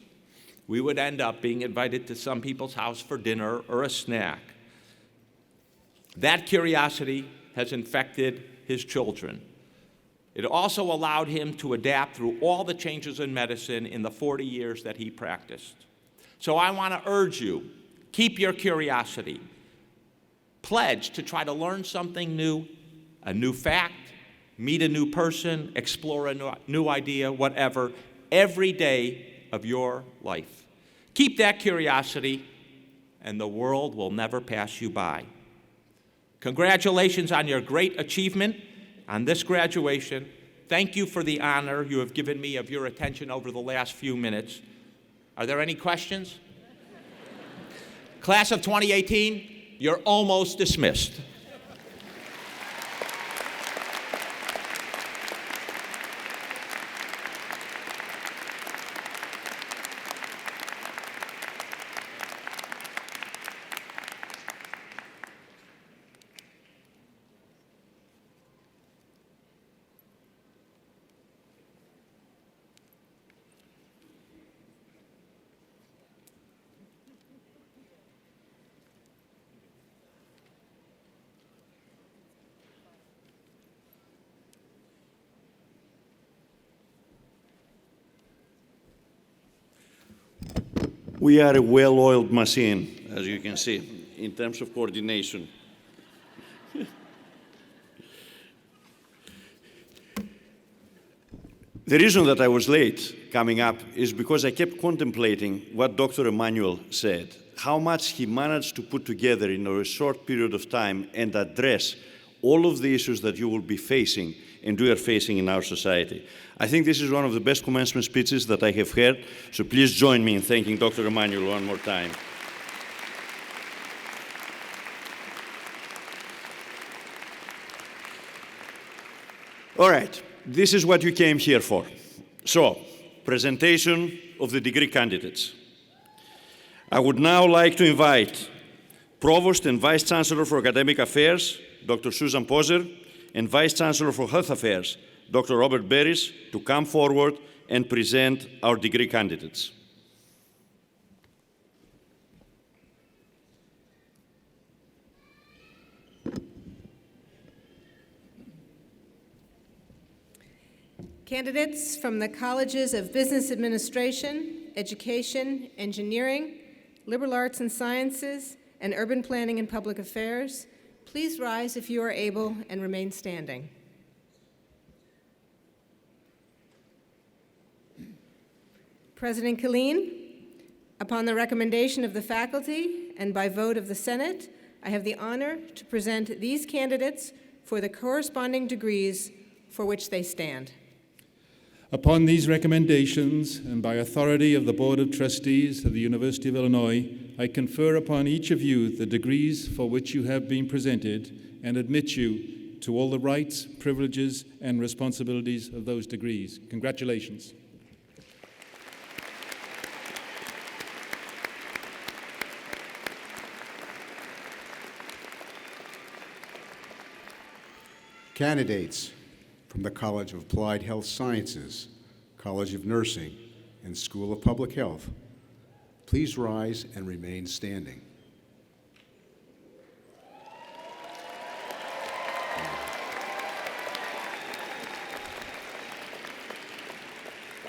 we would end up being invited to some people's house for dinner or a snack. That curiosity has infected his children. It also allowed him to adapt through all the changes in medicine in the 40 years that he practiced. So I want to urge you, keep your curiosity. Pledge to try to learn something new, a new fact, meet a new person, explore a new idea, whatever, every day of your life. Keep that curiosity, and the world will never pass you by. Congratulations on your great achievement on this graduation. Thank you for the honor you have given me of your attention over the last few minutes. Are there any questions? Class of 2018, you're almost dismissed. We are a well-oiled machine, as you can see, in terms of coordination. The reason that I was late coming up is because I kept contemplating what Dr. Emanuel said, how much he managed to put together in a short period of time and address all of the issues that you will be facing and we are facing in our society. I think this is one of the best commencement speeches that I have heard, so please join me in thanking Dr. Emanuel one more time. All right, this is what you came here for. So, presentation of the degree candidates. I would now like to invite Provost and Vice Chancellor for Academic Affairs, Dr. Susan Poser, and Vice Chancellor for Health Affairs, Dr. Robert Beris, to come forward and present our degree candidates. Candidates from the Colleges of Business Administration, Education, Engineering, Liberal Arts and Sciences, and Urban Planning and Public Affairs, please rise if you are able and remain standing. President Killeen, upon the recommendation of the faculty and by vote of the Senate, I have the honor to present these candidates for the corresponding degrees for which they stand. Upon these recommendations, and by authority of the Board of Trustees of the University of Illinois, I confer upon each of you the degrees for which you have been presented and admit you to all the rights, privileges, and responsibilities of those degrees. Congratulations. Candidates from the College of Applied Health Sciences, College of Nursing, and School of Public Health, please rise and remain standing.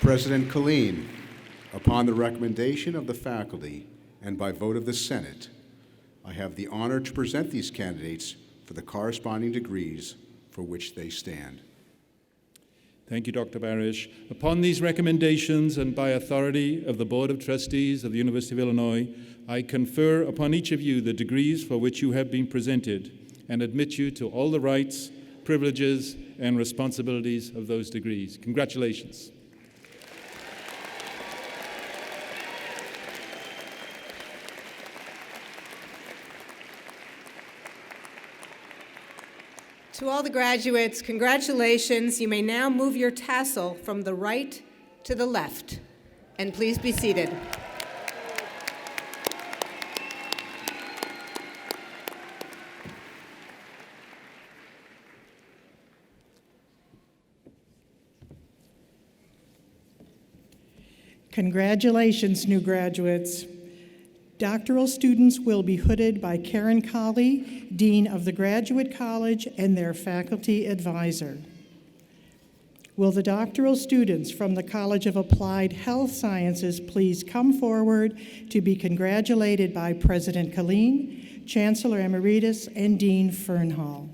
President Killeen, upon the recommendation of the faculty and by vote of the Senate, I have the honor to present these candidates for the corresponding degrees for which they stand. Thank you, Dr. Barish. Upon these recommendations and by authority of the Board of Trustees of the University of Illinois, I confer upon each of you the degrees for which you have been presented and admit you to all the rights, privileges, and responsibilities of those degrees. Congratulations. To all the graduates, congratulations. You may now move your tassel from the right to the left, and please be seated. Congratulations, new graduates. Doctoral students will be hooded by Karen Colley, Dean of the Graduate College, and their faculty advisor. Will the doctoral students from the College of Applied Health Sciences please come forward to be congratulated by President Killeen, Chancellor Emeritus, and Dean Fernhall.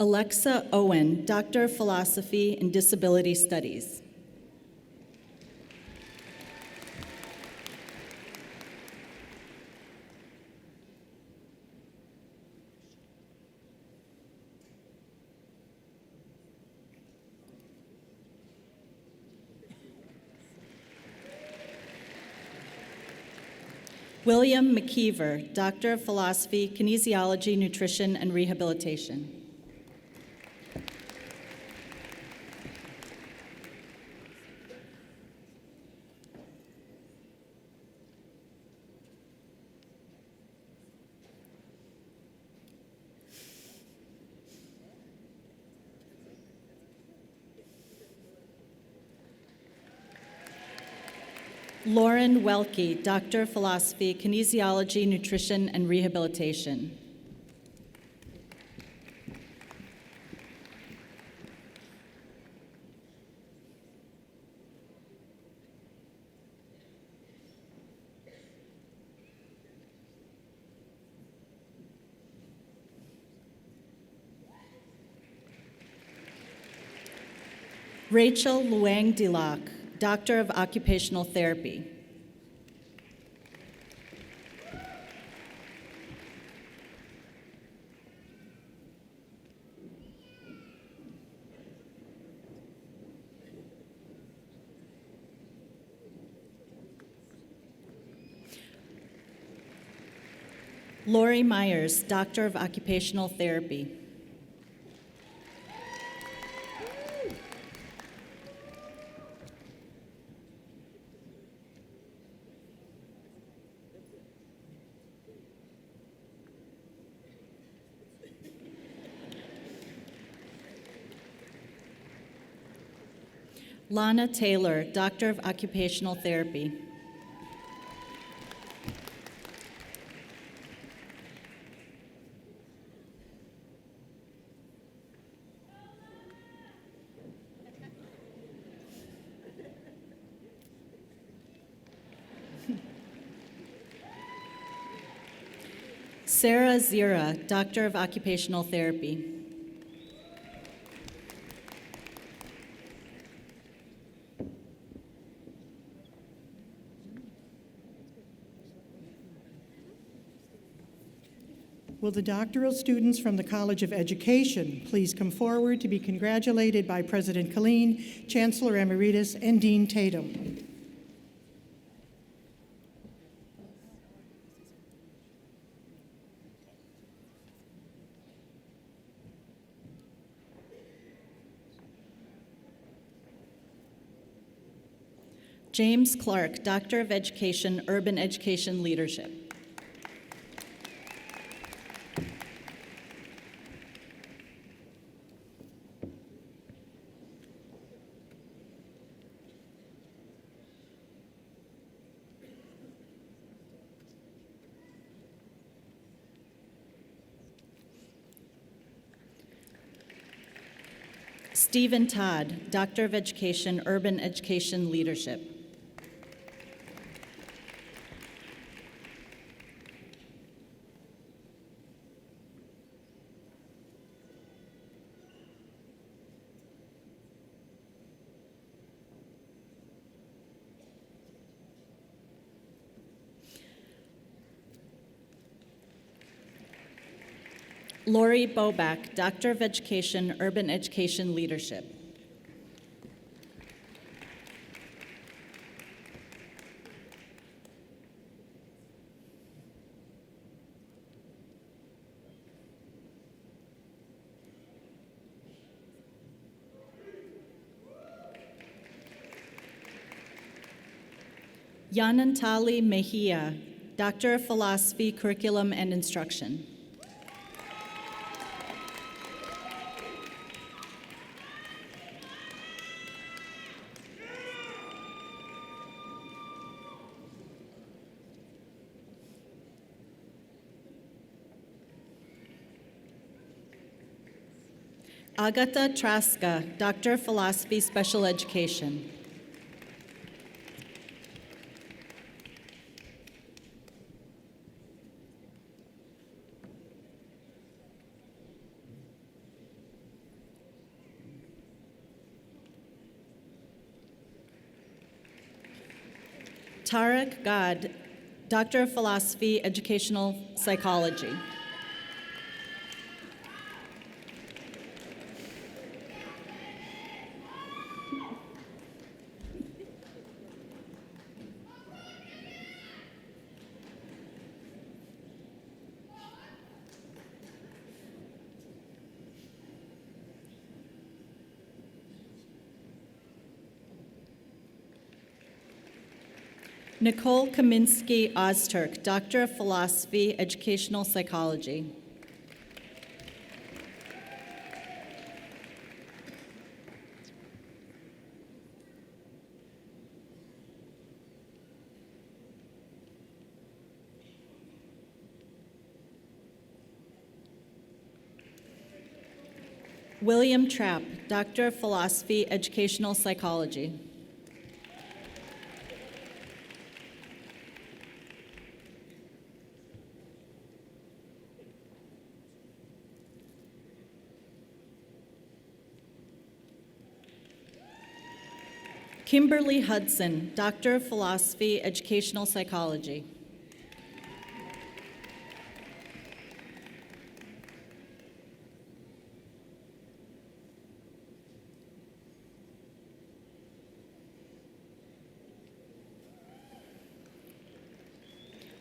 Alexa Owen, Doctor of Philosophy and Disability Studies. William McKeever, Doctor of Philosophy, Kinesiology, Nutrition, and Rehabilitation. Lauren Welke, Doctor of Philosophy, Kinesiology, Nutrition, and Rehabilitation. Rachel Luang Dilac, Doctor of Occupational Therapy. Lori Myers, Doctor of Occupational Therapy. Lana Taylor, Doctor of Occupational Therapy. Sarah Zira, Doctor of Occupational Therapy. Will the doctoral students from the College of Education please come forward to be congratulated by President Killeen, Chancellor Emeritus, and Dean Tatum. James Clark, Doctor of Education, Urban Education Leadership. Stephen Todd, Doctor of Education, Urban Education Leadership. Lori Bobak, Doctor of Education, Urban Education Leadership. Yanantali Mejia, Doctor of Philosophy, Curriculum and Instruction. Agata Traska, Doctor of Philosophy, Special Education. Tarek Gad, Doctor of Philosophy, Educational Psychology. Nicole Kaminsky Ozturk, Doctor of Philosophy, Educational Psychology. William Trapp, Doctor of Philosophy, Educational Psychology. Kimberly Hudson, Doctor of Philosophy, Educational Psychology.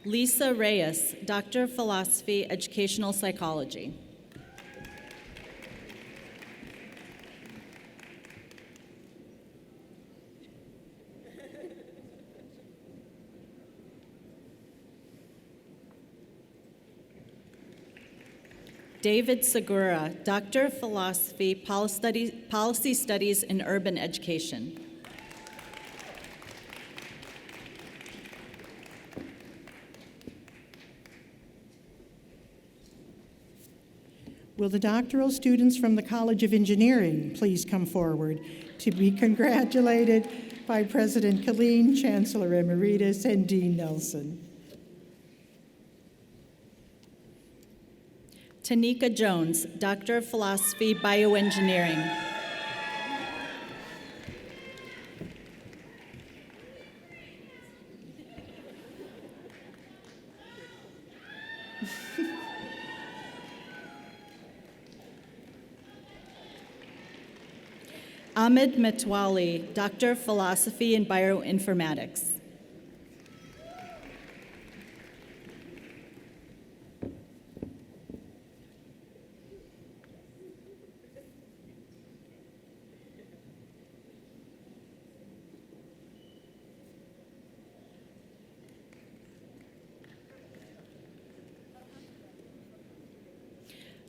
Lisa Reyes, Doctor of Philosophy, Educational Psychology. David Segura, Doctor of Philosophy, Policy Studies in Urban Education. Will the doctoral students from the College of Engineering please come forward to be congratulated by President Killeen, Chancellor Emeritus, and Dean Nelson? Tanika Jones, Doctor of Philosophy, Bioengineering. Ahmed Metwali, Doctor of Philosophy and Bioinformatics.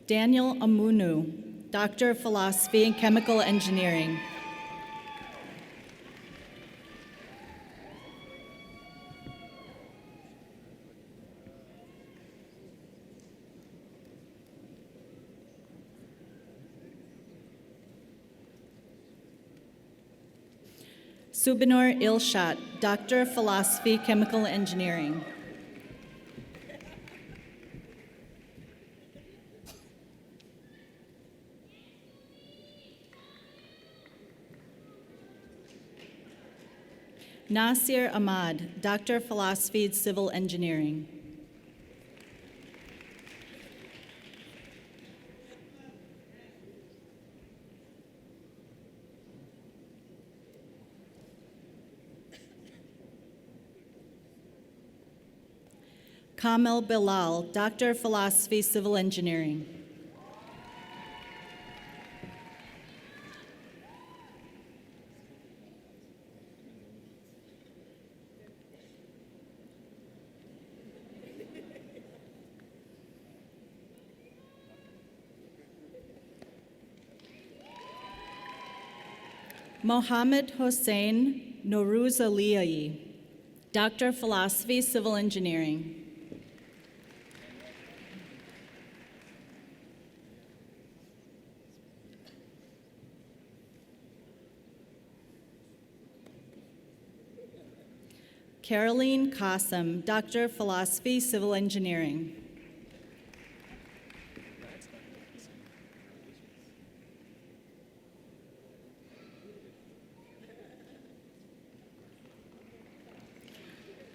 Daniel Amunu, Doctor of Philosophy and Chemical Engineering. Subinur Ilshat, Doctor of Philosophy, Chemical Engineering. Nasir Ahmad, Doctor of Philosophy, Civil Engineering. Kamel Bilal, Doctor of Philosophy, Civil Engineering. Mohammed Hossein Noruzaliyai, Doctor of Philosophy, Civil Engineering. Caroline Qasim, Doctor of Philosophy, Civil Engineering.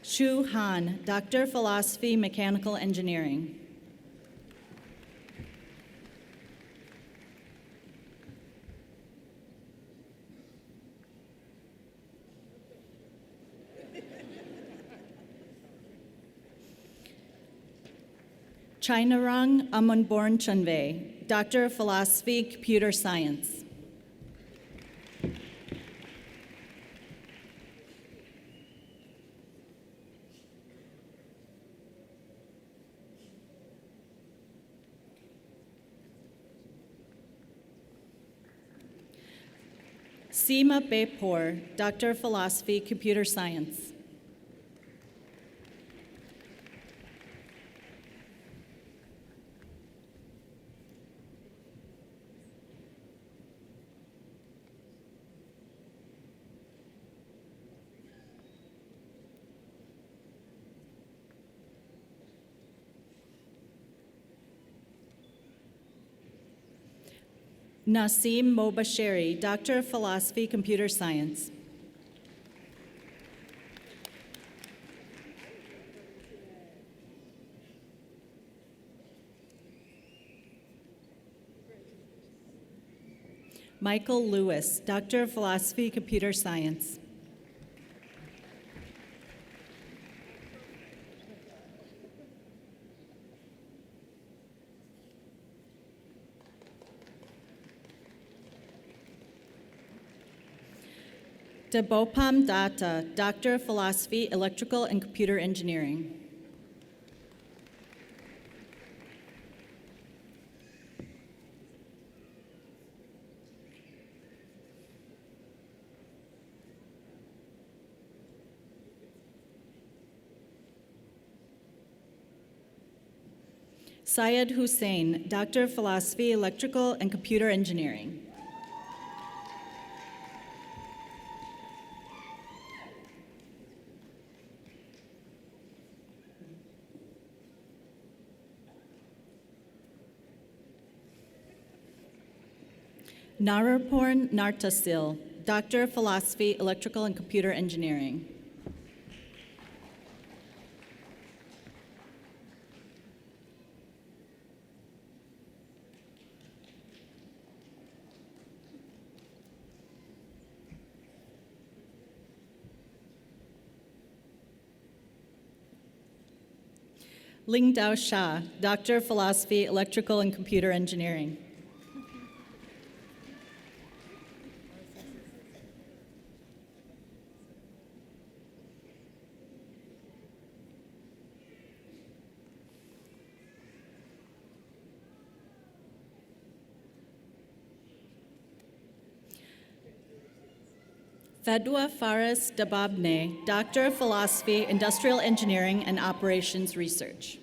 Shu Han, Doctor of Philosophy, Mechanical Engineering. Chainarang Amonborn Chunwei, Doctor of Philosophy, Computer Science. Seema Bepor, Doctor of Philosophy, Computer Science. Nasim Mobasheri, Doctor of Philosophy, Computer Science. Michael Lewis, Doctor of Philosophy, Computer Science. Debopam Datta, Doctor of Philosophy, Electrical and Computer Engineering. Syed Hussein, Doctor of Philosophy, Electrical and Computer Engineering. Naraporn Nartasil, Doctor of Philosophy, Electrical and Computer Engineering. Lingdao Shah, Doctor of Philosophy, Electrical and Computer Engineering. Fedwa Faris Dababne, Doctor of Philosophy, Industrial Engineering and Operations Research.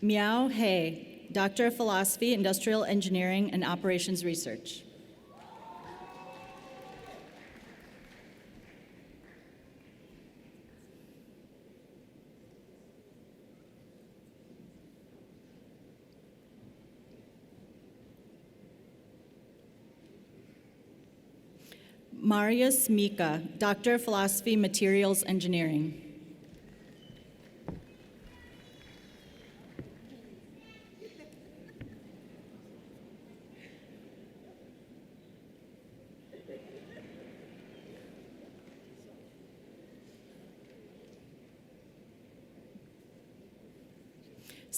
Miao He, Doctor of Philosophy, Industrial Engineering and Operations Research. Marius Mika, Doctor of Philosophy, Materials Engineering.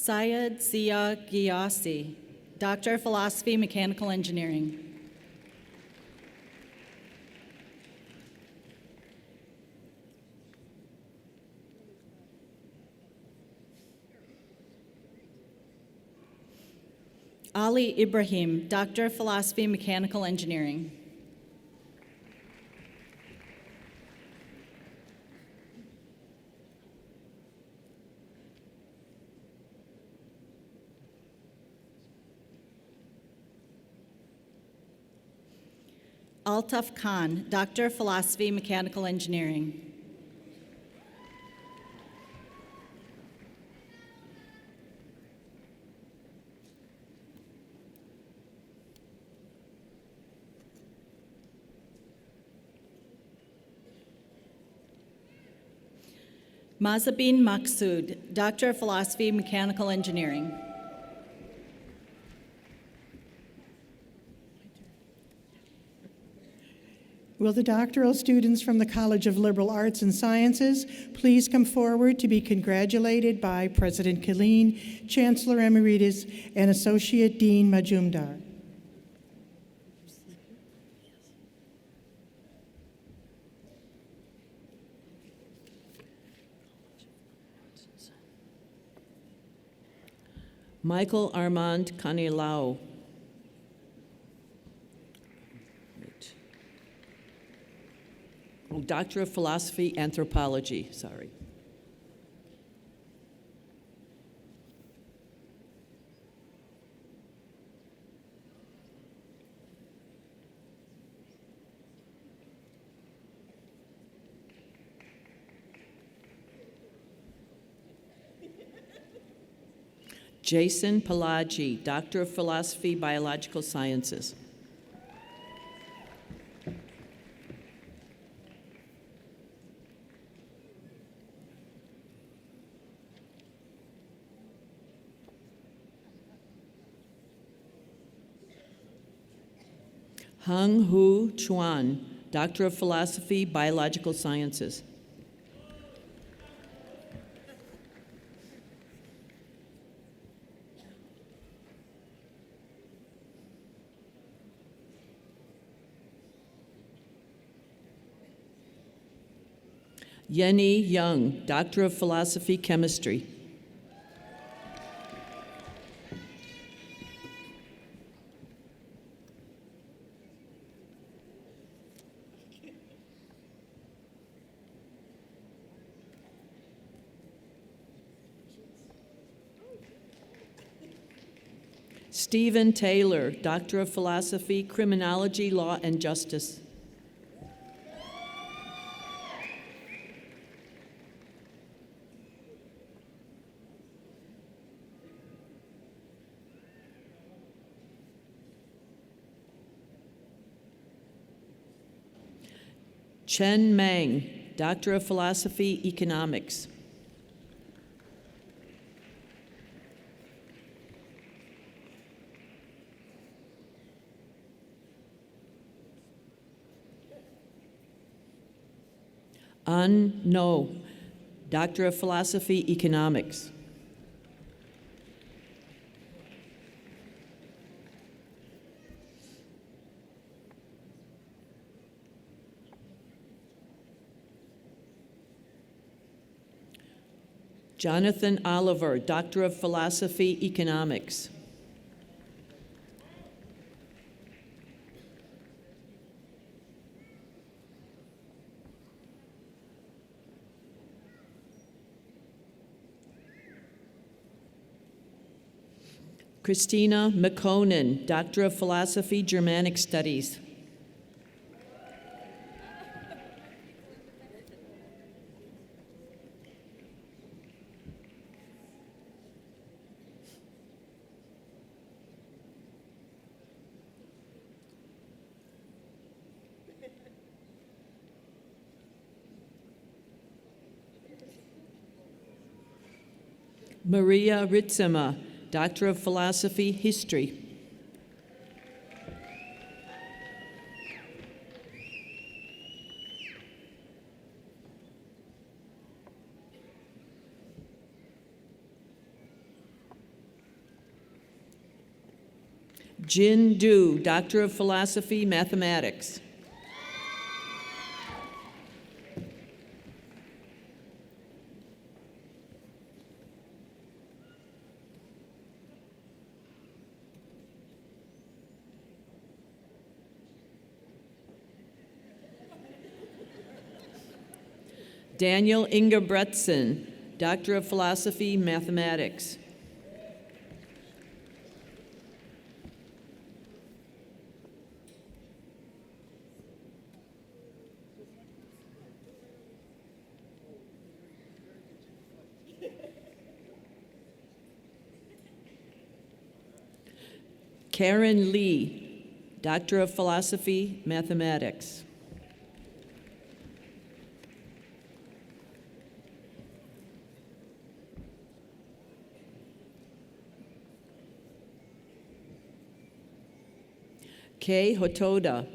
Syed Zia Giyasi, Doctor of Philosophy, Mechanical Engineering. Ali Ibrahim, Doctor of Philosophy, Mechanical Engineering. Altaf Khan, Doctor of Philosophy, Mechanical Engineering. Mazabin Maksud, Doctor of Philosophy, Mechanical Engineering. Will the doctoral students from the College of Liberal Arts and Sciences please come forward to be congratulated by President Killeen, Chancellor Emeritus, and Associate Dean Majumdar. Michael Armand Canilao. Doctor of Philosophy, Anthropology, sorry. Jason Palagi, Doctor of Philosophy, Biological Sciences. Hung Hu Chuan, Doctor of Philosophy, Biological Sciences. Yenny Young, Doctor of Philosophy, Chemistry. Stephen Taylor, Doctor of Philosophy, Criminology, Law, and Justice. Chen Meng, Doctor of Philosophy, Economics. An No, Doctor of Philosophy, Economics. Jonathan Oliver, Doctor of Philosophy, Economics. Christina McConan, Doctor of Philosophy, Germanic Studies. Maria Ritzema, Doctor of Philosophy, History. Jin Du, Doctor of Philosophy, Mathematics. Daniel Ingebretson, Doctor of Philosophy, Mathematics. Karen Lee, Doctor of Philosophy, Mathematics. Kei Hotoda,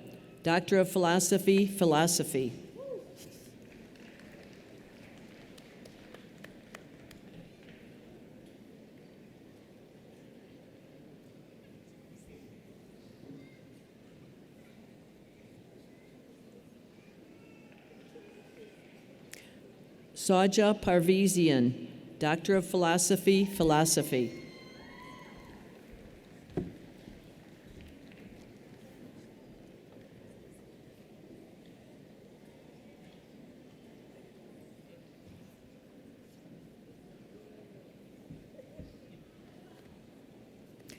Doctor of Philosophy, Philosophy. Saja Parvizian, Doctor of Philosophy, Philosophy.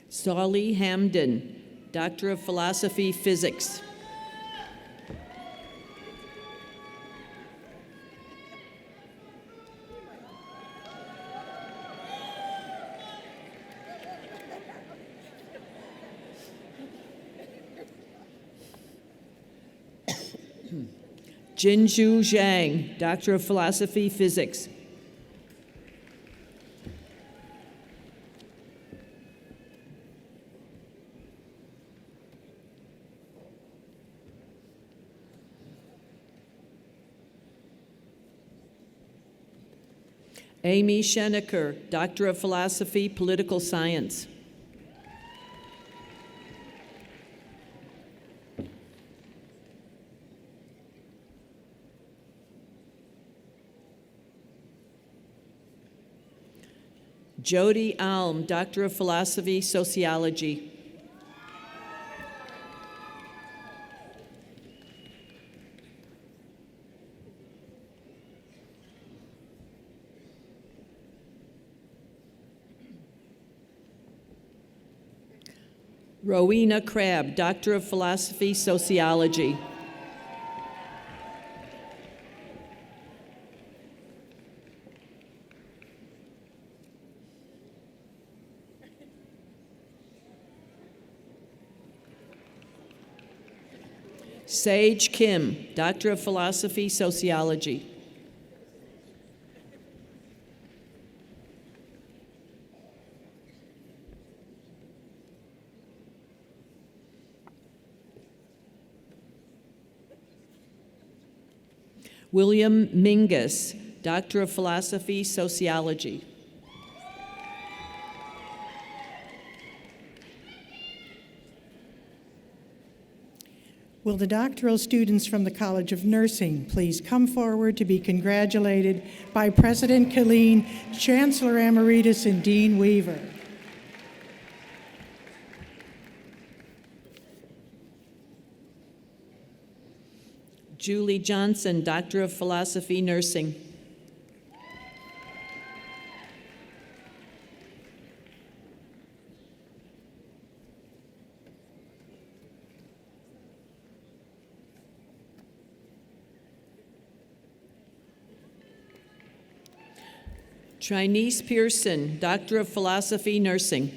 Solly Hamden, Doctor of Philosophy, Physics. Jinju Zhang, Doctor of Philosophy, Physics. Amy Schenecker, Doctor of Philosophy, Political Science. Jody Alm, Doctor of Philosophy, Sociology. Rowena Crabb, Doctor of Philosophy, Sociology. Sage Kim, Doctor of Philosophy, Sociology. William Mingus, Doctor of Philosophy, Sociology. Will the doctoral students from the College of Nursing please come forward to be congratulated by President Killeen, Chancellor Emeritus, and Dean Weaver. Julie Johnson, Doctor of Philosophy, Nursing. Trinese Pearson, Doctor of Philosophy, Nursing.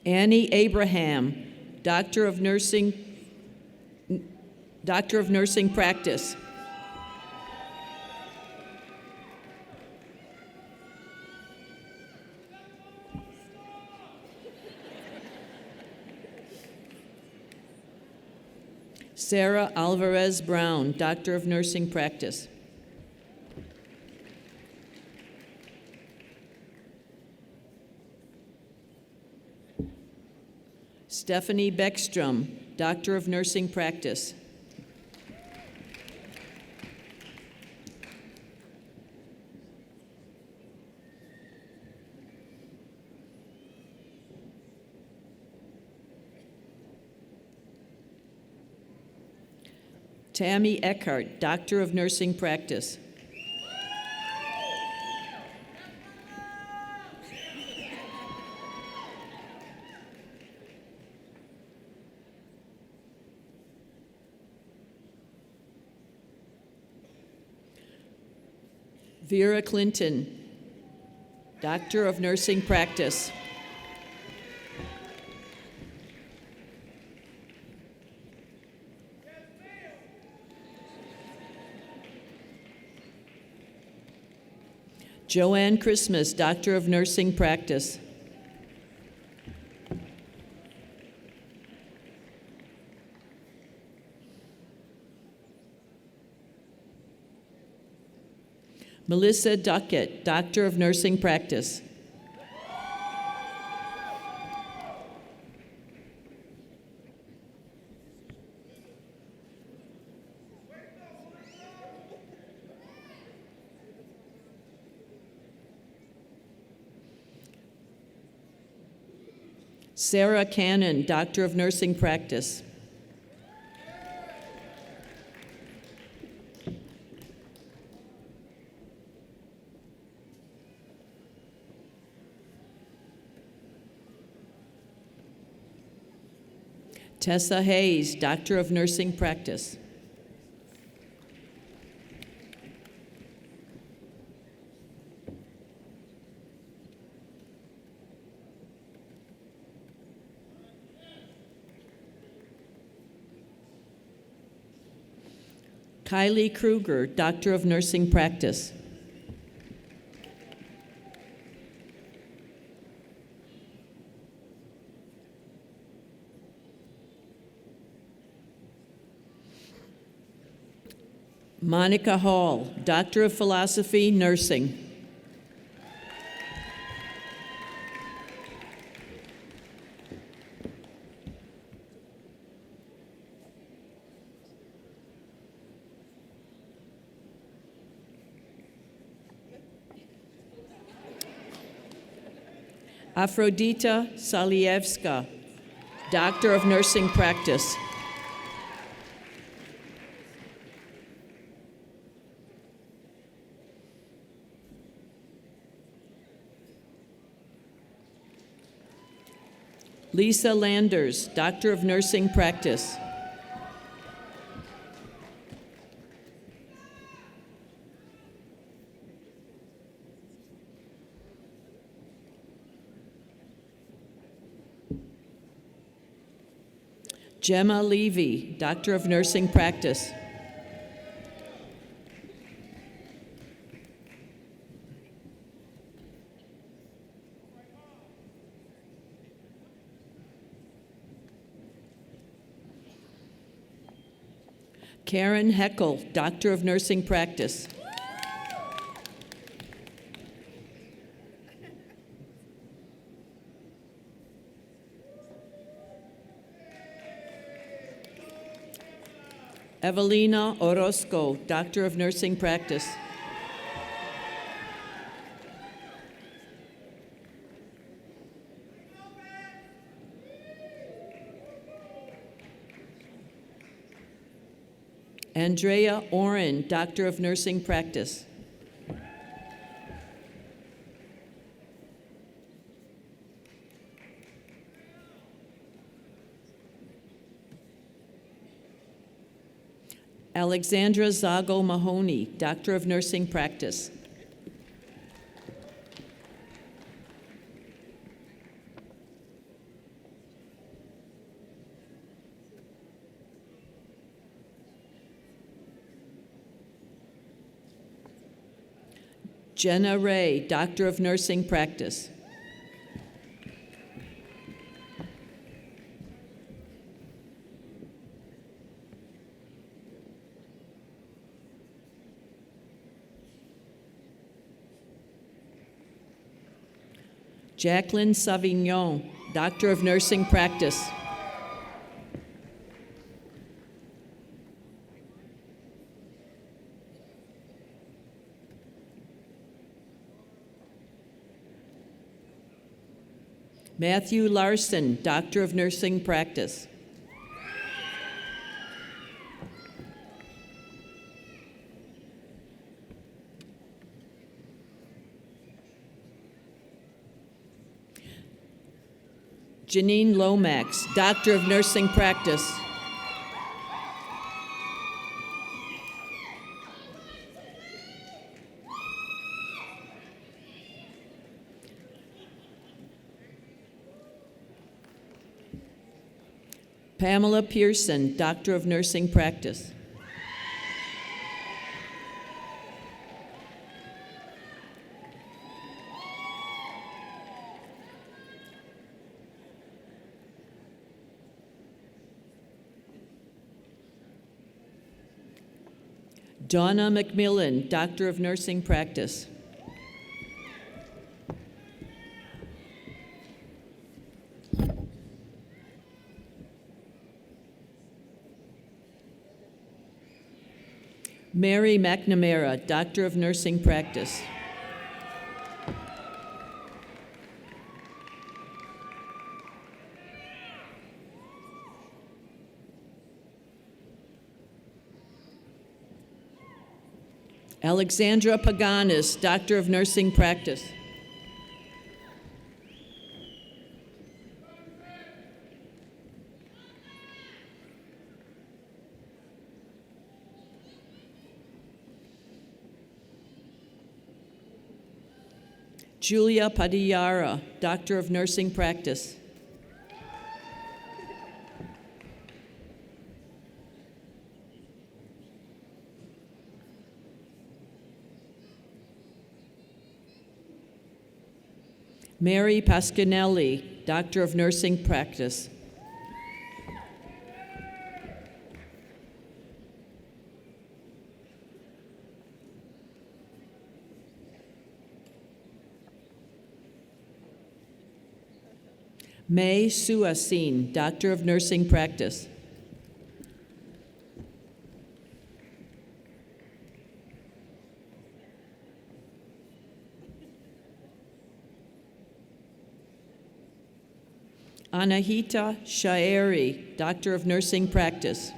Annie Abraham, Doctor of Nursing Practice. Sarah Alvarez Brown, Doctor of Nursing Practice. Stephanie Beckstrom, Doctor of Nursing Practice. Tammy Eckhart, Doctor of Nursing Practice. Vera Clinton, Doctor of Nursing Practice. Joanne Christmas, Doctor of Nursing Practice. Melissa Duckett, Doctor of Nursing Practice. Sarah Cannon, Doctor of Nursing Practice. Tessa Hayes, Doctor of Nursing Practice. Kylie Kruger, Doctor of Nursing Practice. Monica Hall, Doctor of Philosophy, Nursing. Afrodita Salievska, Doctor of Nursing Practice. Lisa Landers, Doctor of Nursing Practice. Gemma Levy, Doctor of Nursing Practice. Karen Heckel, Doctor of Nursing Practice. Evelina Orozco, Doctor of Nursing Practice. Andrea Oren, Doctor of Nursing Practice. Alexandra Zago Mahoney, Doctor of Nursing Practice. Jenna Ray, Doctor of Nursing Practice. Jacqueline Savignon, Doctor of Nursing Practice. Matthew Larson, Doctor of Nursing Practice. Janine Lomax, Doctor of Nursing Practice. Pamela Pearson, Doctor of Nursing Practice. Donna McMillan, Doctor of Nursing Practice. Mary McNamara, Doctor of Nursing Practice. Alexandra Paganis, Doctor of Nursing Practice. Julia Padillara, Doctor of Nursing Practice. Mary Pasquinelli, Doctor of Nursing Practice. May Suasin, Doctor of Nursing Practice. Anahita Shaeri, Doctor of Nursing Practice.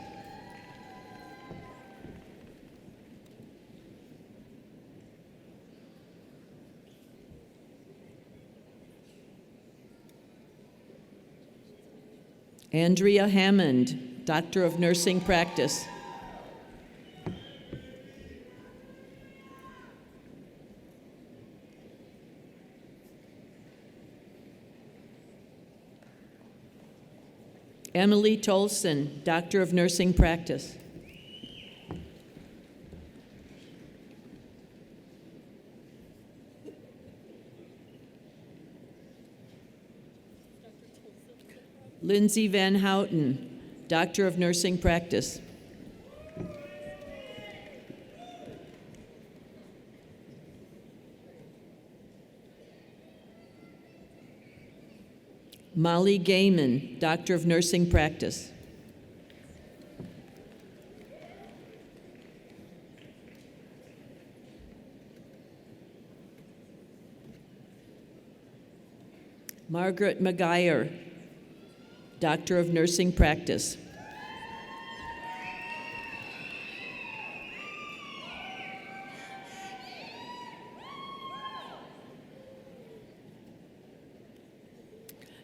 Andrea Hammond, Doctor of Nursing Practice. Emily Tolson, Doctor of Nursing Practice. Lindsay Van Houten, Doctor of Nursing Practice. Molly Gaiman, Doctor of Nursing Practice. Margaret McGuire, Doctor of Nursing Practice.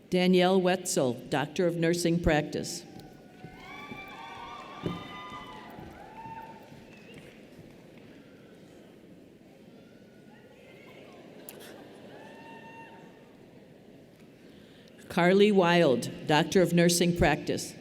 Danielle Wetzel, Doctor of Nursing Practice. Carly Wild, Doctor of Nursing Practice.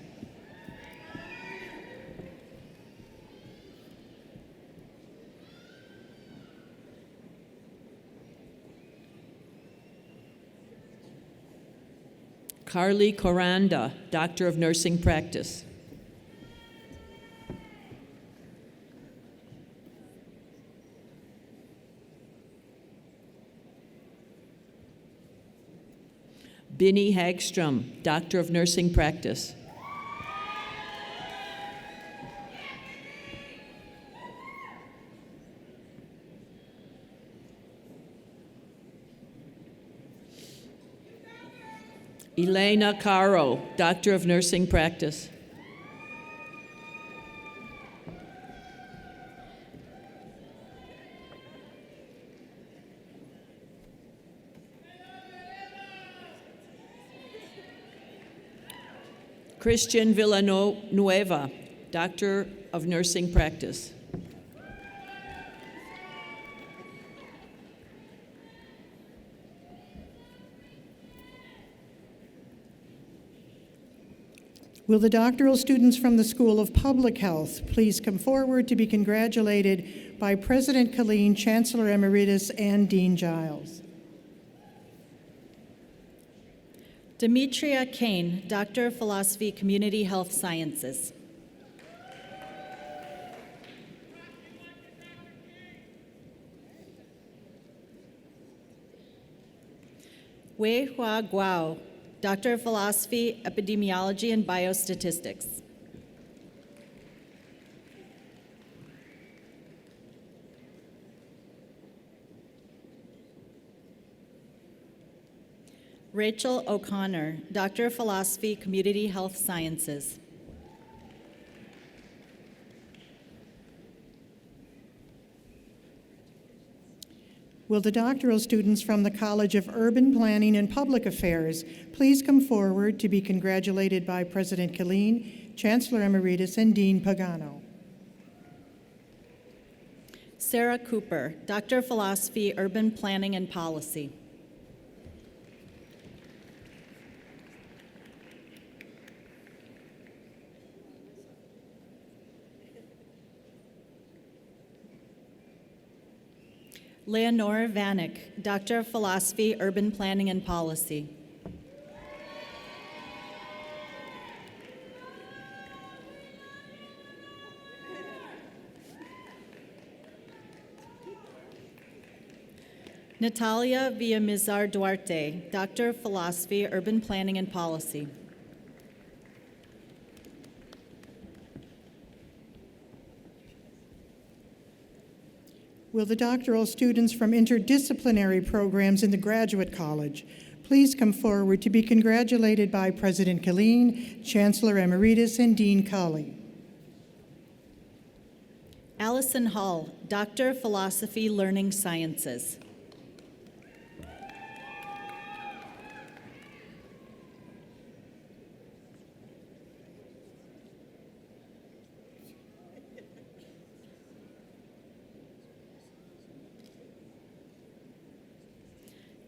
Carly Coranda, Doctor of Nursing Practice. Binny Hagstrom, Doctor of Nursing Practice. Elena Caro, Doctor of Nursing Practice. Christian Villanueva, Doctor of Nursing Practice. Will the doctoral students from the School of Public Health please come forward to be congratulated by President Killeen, Chancellor Emeritus, and Dean Giles? Demetria Kane, Doctor of Philosophy, Community Health Sciences. Wei Hua Guo, Doctor of Philosophy, Epidemiology, and Biostatistics. Rachel O'Connor, Doctor of Philosophy, Community Health Sciences. Will the doctoral students from the College of Urban Planning and Public Affairs please come forward to be congratulated by President Killeen, Chancellor Emeritus, and Dean Pagano? Sarah Cooper, Doctor of Philosophy, Urban Planning and Policy. Leonora Vanek, Doctor of Philosophy, Urban Planning and Policy. Natalia Villamizar Duarte, Doctor of Philosophy, Urban Planning and Policy. Will the doctoral students from interdisciplinary programs in the Graduate College please come forward to be congratulated by President Killeen, Chancellor Emeritus, and Dean Colley? Allison Hall, Doctor of Philosophy, Learning Sciences.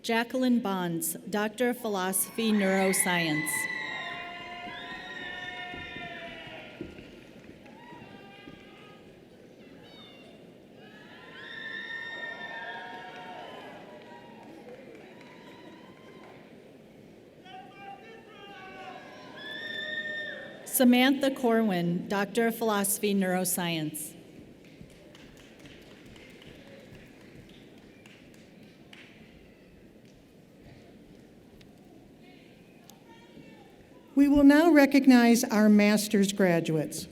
Jacqueline Bonds, Doctor of Philosophy, Neuroscience. Samantha Corwin, Doctor of Philosophy, Neuroscience. We will now recognize our master's graduates.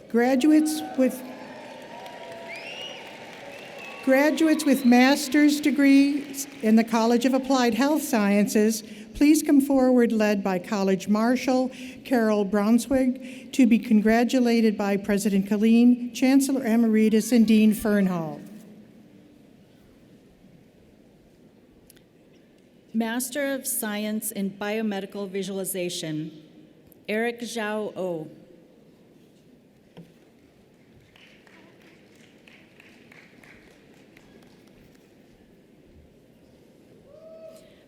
Graduates with master's degrees in the College of Applied Health Sciences, please come forward led by College Marshal Carol Brunswig to be congratulated by President Killeen, Chancellor Emeritus, and Dean Fernhall. Master of Science in Biomedical Visualization, Eric Zhao O.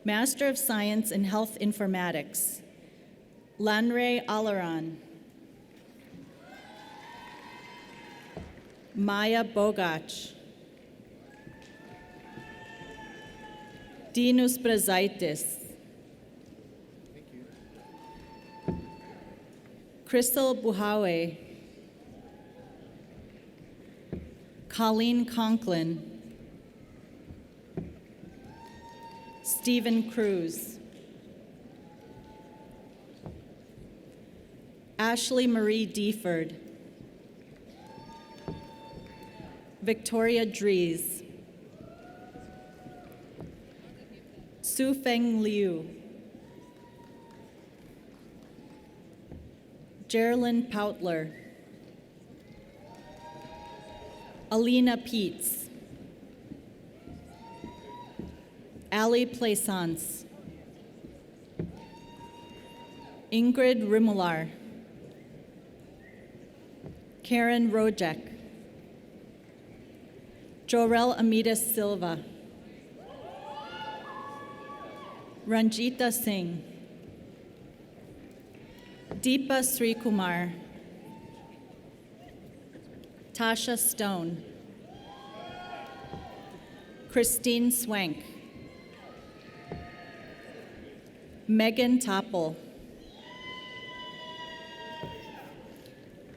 Master of Science in Health Informatics, Lanre Alaran. Maya Bogach. Dinos Brazaitis. Crystal Buhawe. Colleen Conklin. Stephen Cruz. Ashley Marie Deford, Victoria Dries, Su Feng Liu, Geraldine Poutler, Alina Peets, Ali Plaisance, Ingrid Rimular, Karen Rojek, Jorel Amidas Silva, Ranjita Singh, Deepa Srikumar, Tasha Stone, Christine Swank, Megan Topple,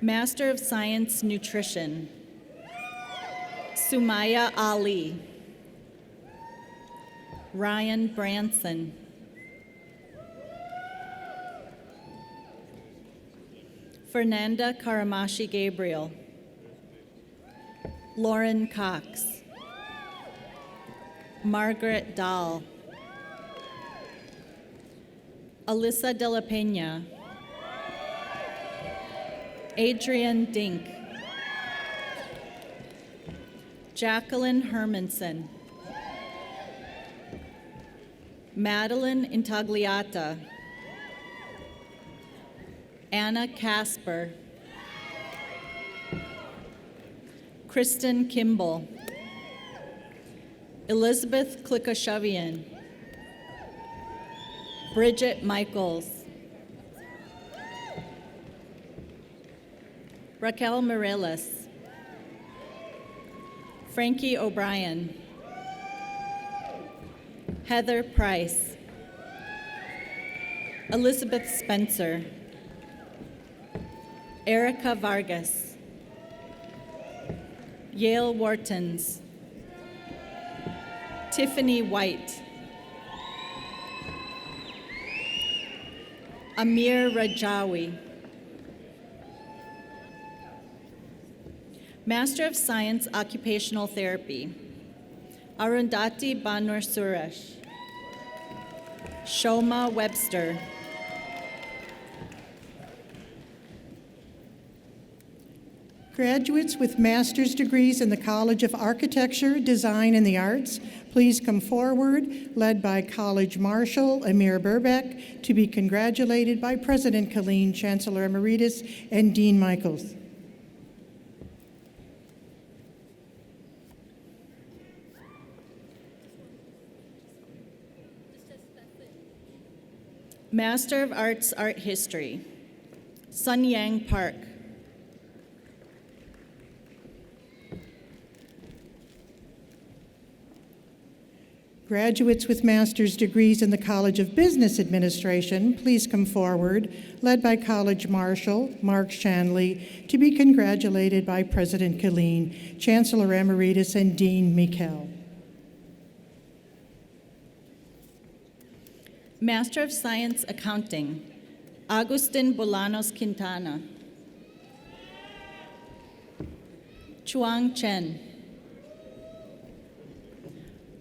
Master of Science Nutrition, Sumaya Ali, Ryan Branson, Fernanda Karamashi Gabriel, Lauren Cox, Margaret Dahl, Alyssa De La Peña, Adrian Dink, Jacqueline Hermanson, Madeline Intagliata, Anna Casper, Kristen Kimball, Elizabeth Klikoshavian, Bridget Michaels, Raquel Mireles, Frankie O'Brien, Heather Price, Elizabeth Spencer, Erica Vargas, Yale Whartons, Tiffany White, Amir Rajawi, Master of Science Occupational Therapy, Arundhati Banur Suresh, Shoma Webster, Graduates with master's degrees in the College of Architecture, Design, and the Arts, please come forward, led by College Marshal Amir Burbeck, to be congratulated by President Killeen, Chancellor Emeritus, and Dean Michaels. Master of Arts, Art History, Sun Yang Park, Graduates with master's degrees in the College of Business Administration, please come forward, led by College Marshal Mark Shanley, to be congratulated by President Killeen, Chancellor Emeritus, and Dean Mikkel. Master of Science Accounting, Agustin Bolanos Quintana, Chuang Chen,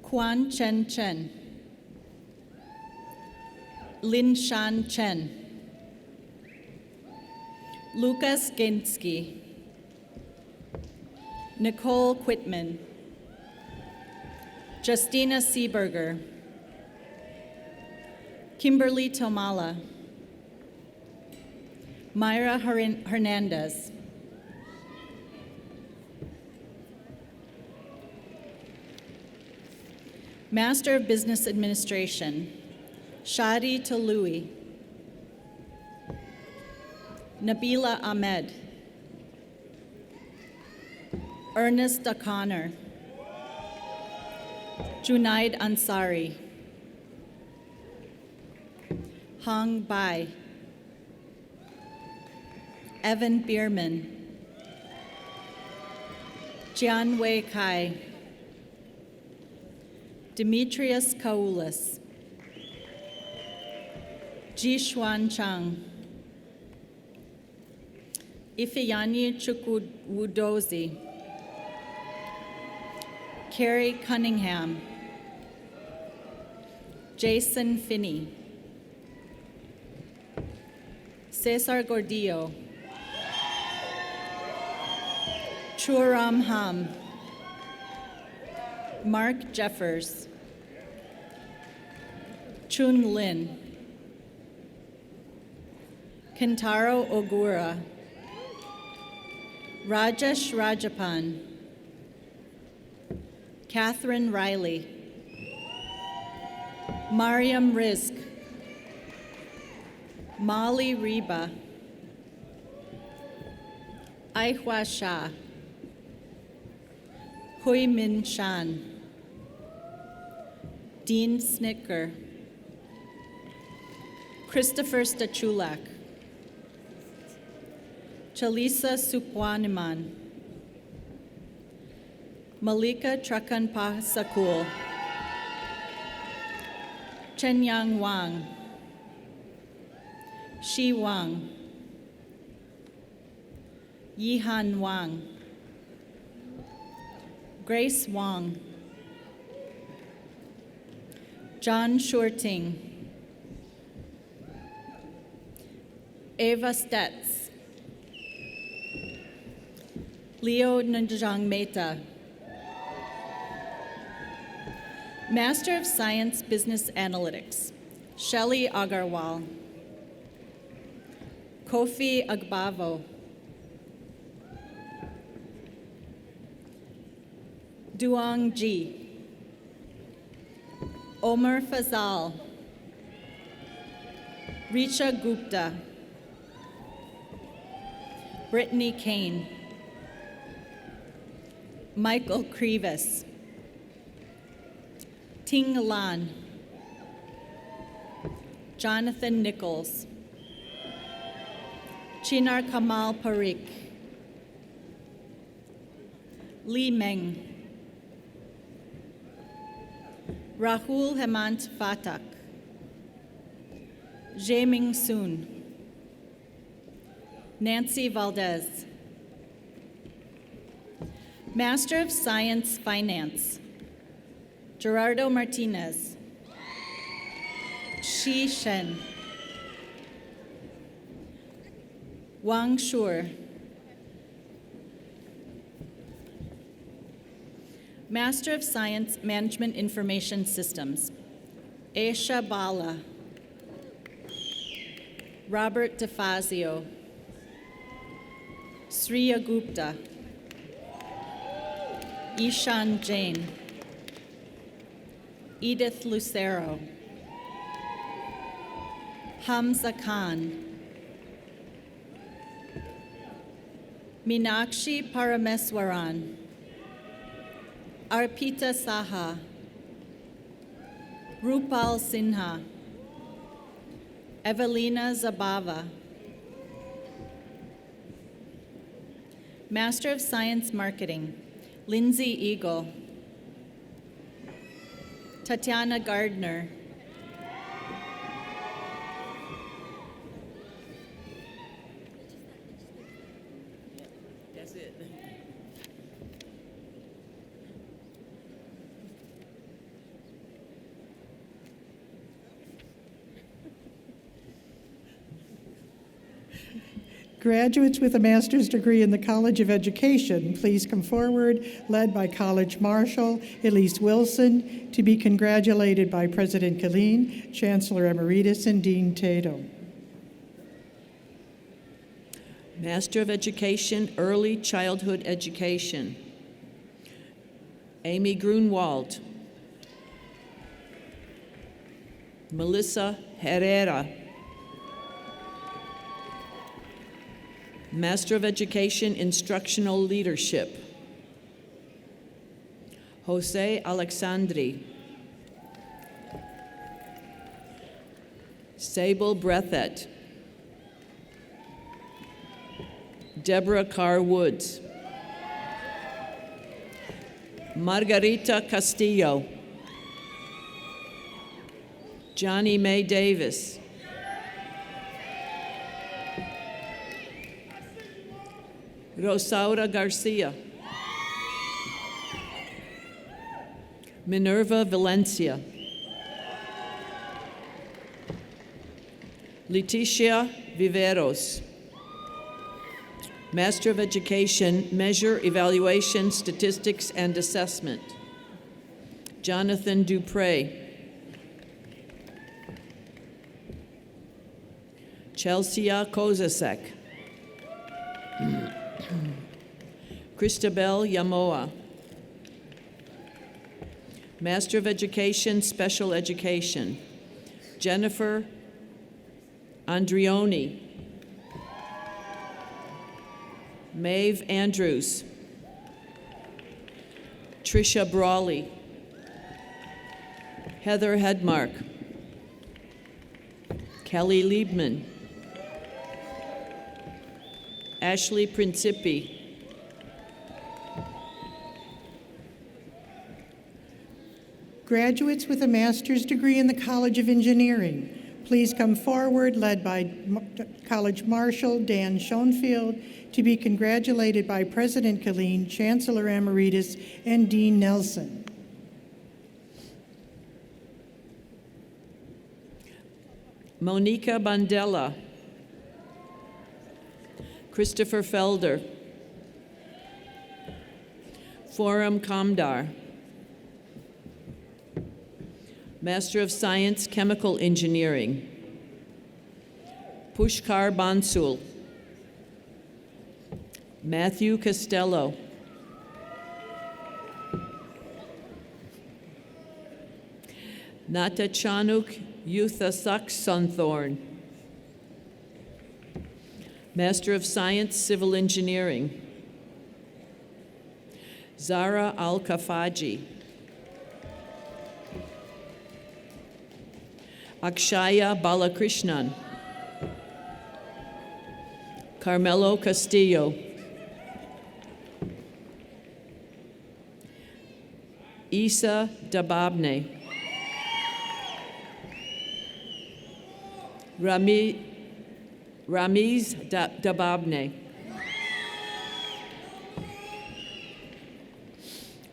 Quan Chen Chen, Lin Shan Chen, Lucas Ginsky, Nicole Quitman, Justina Seeberger, Kimberly Tomala, Myra Hernandez, Master of Business Administration, Shadi Tolui, Nabila Ahmed, Ernest O'Connor, Junaid Ansari, Hong Bai, Evan Bierman, Jian Wei Kai, Demetrius Kaulis, Ji Xuan Chang, Ifeanyi Chukwudozie, Carrie Cunningham, Jason Finney, Cesar Gordillo, Churam Ham, Mark Jeffers, Chun Lin, Kentaro Ogura, Rajesh Rajapan, Catherine Riley, Mariam Rizk, Molly Reba, Aihua Shah, Hui Min Shan, Dean Snicker, Christopher Stachulak, Chalisa Supwaniman, Malika Trakanpa Sakul, Chen Yang Wang, Shi Wang, Yihan Wang, Grace Wang, John Shorting, Eva Stetz, Leo Nanjang Mehta, Master of Science Business Analytics, Shelley Agarwal, Kofi Agbavo, Duong Ji, Omer Fazal, Richa Gupta, Brittany Kane, Michael Crevis, Ting Lan, Jonathan Nichols, Chinar Kamal Parikh, Li Meng, Rahul Hemant Phatak, Jaeming Soon, Nancy Valdez, Master of Science Finance, Gerardo Martinez, Shi Shen, Wang Shur, Master of Science Management Information Systems, Aisha Bala, Robert DeFazio, Sriya Gupta, Ishan Jain, Edith Lucero, Hamza Khan, Meenakshi Parameswaran, Arpita Saha, Rupal Sinha, Evelina Zabava, Master of Science Marketing, Lindsay Eagle, Tatiana Gardner, That's it. Graduates with a master's degree in the College of Education, please come forward, led by College Marshal Elise Wilson, to be congratulated by President Killeen, Chancellor Emeritus, and Dean Tatum. Master of Education, Early Childhood Education, Amy Grunwald, Melissa Herrera, Master of Education, Instructional Leadership, Jose Alexandri, Sable Breathet, Deborah Carr Woods, Margarita Castillo, Johnny Mae Davis, Rosaura Garcia. Minerva Valencia. Leticia Viveros. Master of Education, Measure, Evaluation, Statistics, and Assessment. Jonathan Dupre. Chelsea Kozasek. Christabel Yamoa. Master of Education, Special Education. Jennifer Andrioni. Maeve Andrews. Tricia Brawley. Heather Hedmark. Kelly Liebman. Ashley Principi. Graduates with a master's degree in the College of Engineering, please come forward, led by College Marshal Dan Schoenfield, to be congratulated by President Killeen, Chancellor Emeritus, and Dean Nelson. Monica Bandela. Christopher Felder. Forum Kamdar. Master of Science, Chemical Engineering. Pushkar Bansul. Matthew Costello. Nata Chanuk Yuthasak Sunthorn. Master of Science, Civil Engineering. Zara Al-Kafaji. Akshaya Balakrishnan. Carmelo Castillo. Isa Dababne. Ramiz Dababne.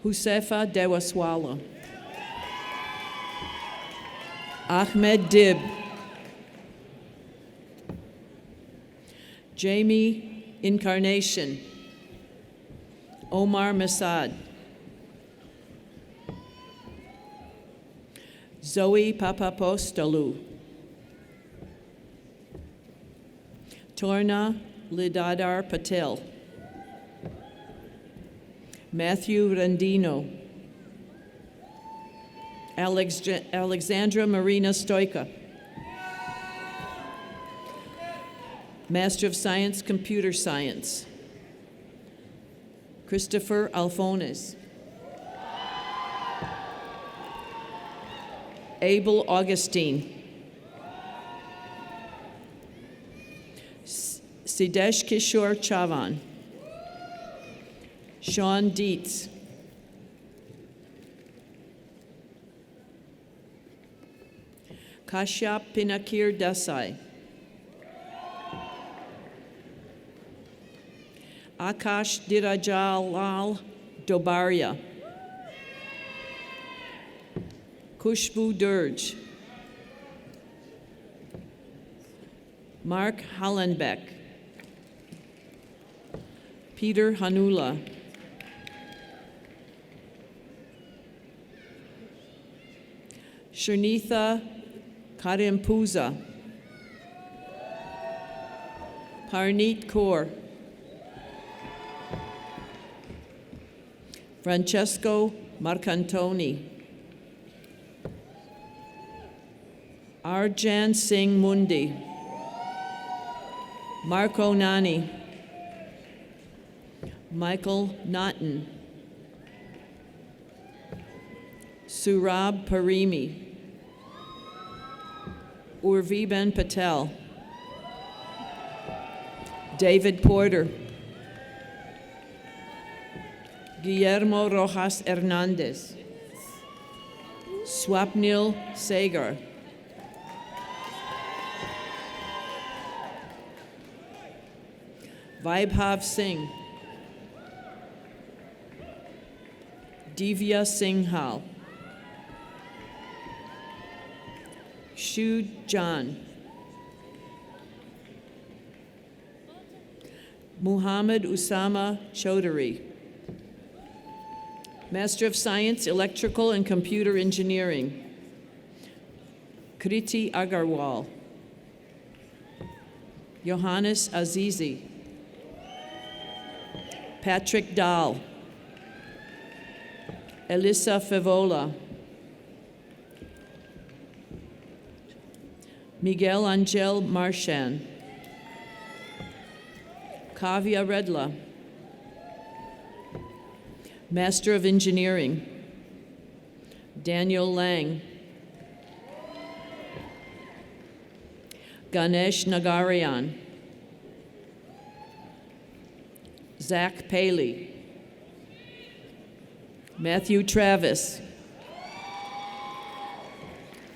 Husefa Dewaswala. Ahmed Dib. Jamie Incarnation. Omar Masad. Zoe Papapostolou. Torna Lidadar Patel. Matthew Randino. Alexandra Marina Stoika. Master of Science, Computer Science. Christopher Alphones. Abel Augustine. Sidesh Kishore Chavan. Sean Dietz. Kashyap Pinakir Desai. Akash Dirajalal Dobaria. Kushbu Durj. Mark Hallenbeck. Peter Hanula. Shernitha Karimpuza. Parneet Kaur. Francesco Marcantoni. Arjan Singh Mundi. Marco Nani. Michael Naughton. Surab Parimi. Urvi Ben Patel. David Porter. Guillermo Rojas Hernandez. Swapnil Sagar. Vaibhav Singh. Divya Singhal. Shu Jan. Muhammad Usama Chaudhary. Master of Science, Electrical and Computer Engineering. Kriti Agarwal. Johannes Azizi. Patrick Dahl. Elissa Fevola. Miguel Angel Marchand. Kavya Redla. Master of Engineering. Daniel Lang. Ganesh Nagarayan. Zach Paley. Matthew Travis.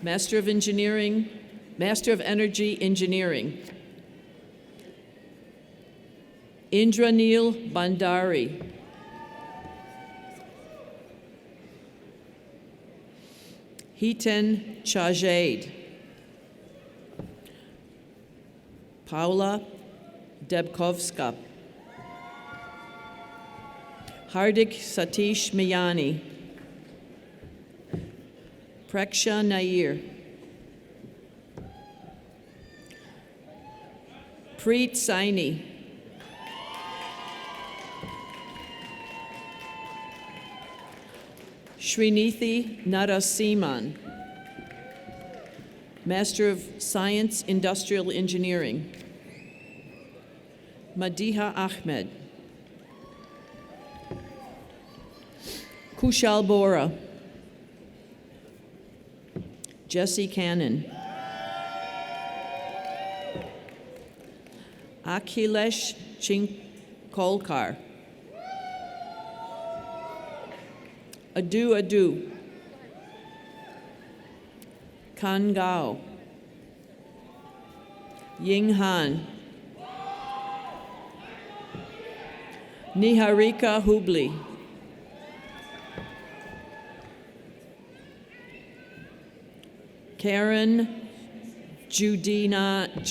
Master of Engineering, Master of Energy Engineering. Indranil Bandari. Hiten Chajade. Paula Debkovska. Hardik Satish Miyani. Preksha Nair. Preet Saini. Srinithi Narasimhan. Master of Science, Industrial Engineering. Madiha Ahmed. Kushal Bora. Jesse Cannon. Akhilesh Chinkolkar. Adu. Kan Gao. Ying Han. Niharika Hubli. Karen Judiani.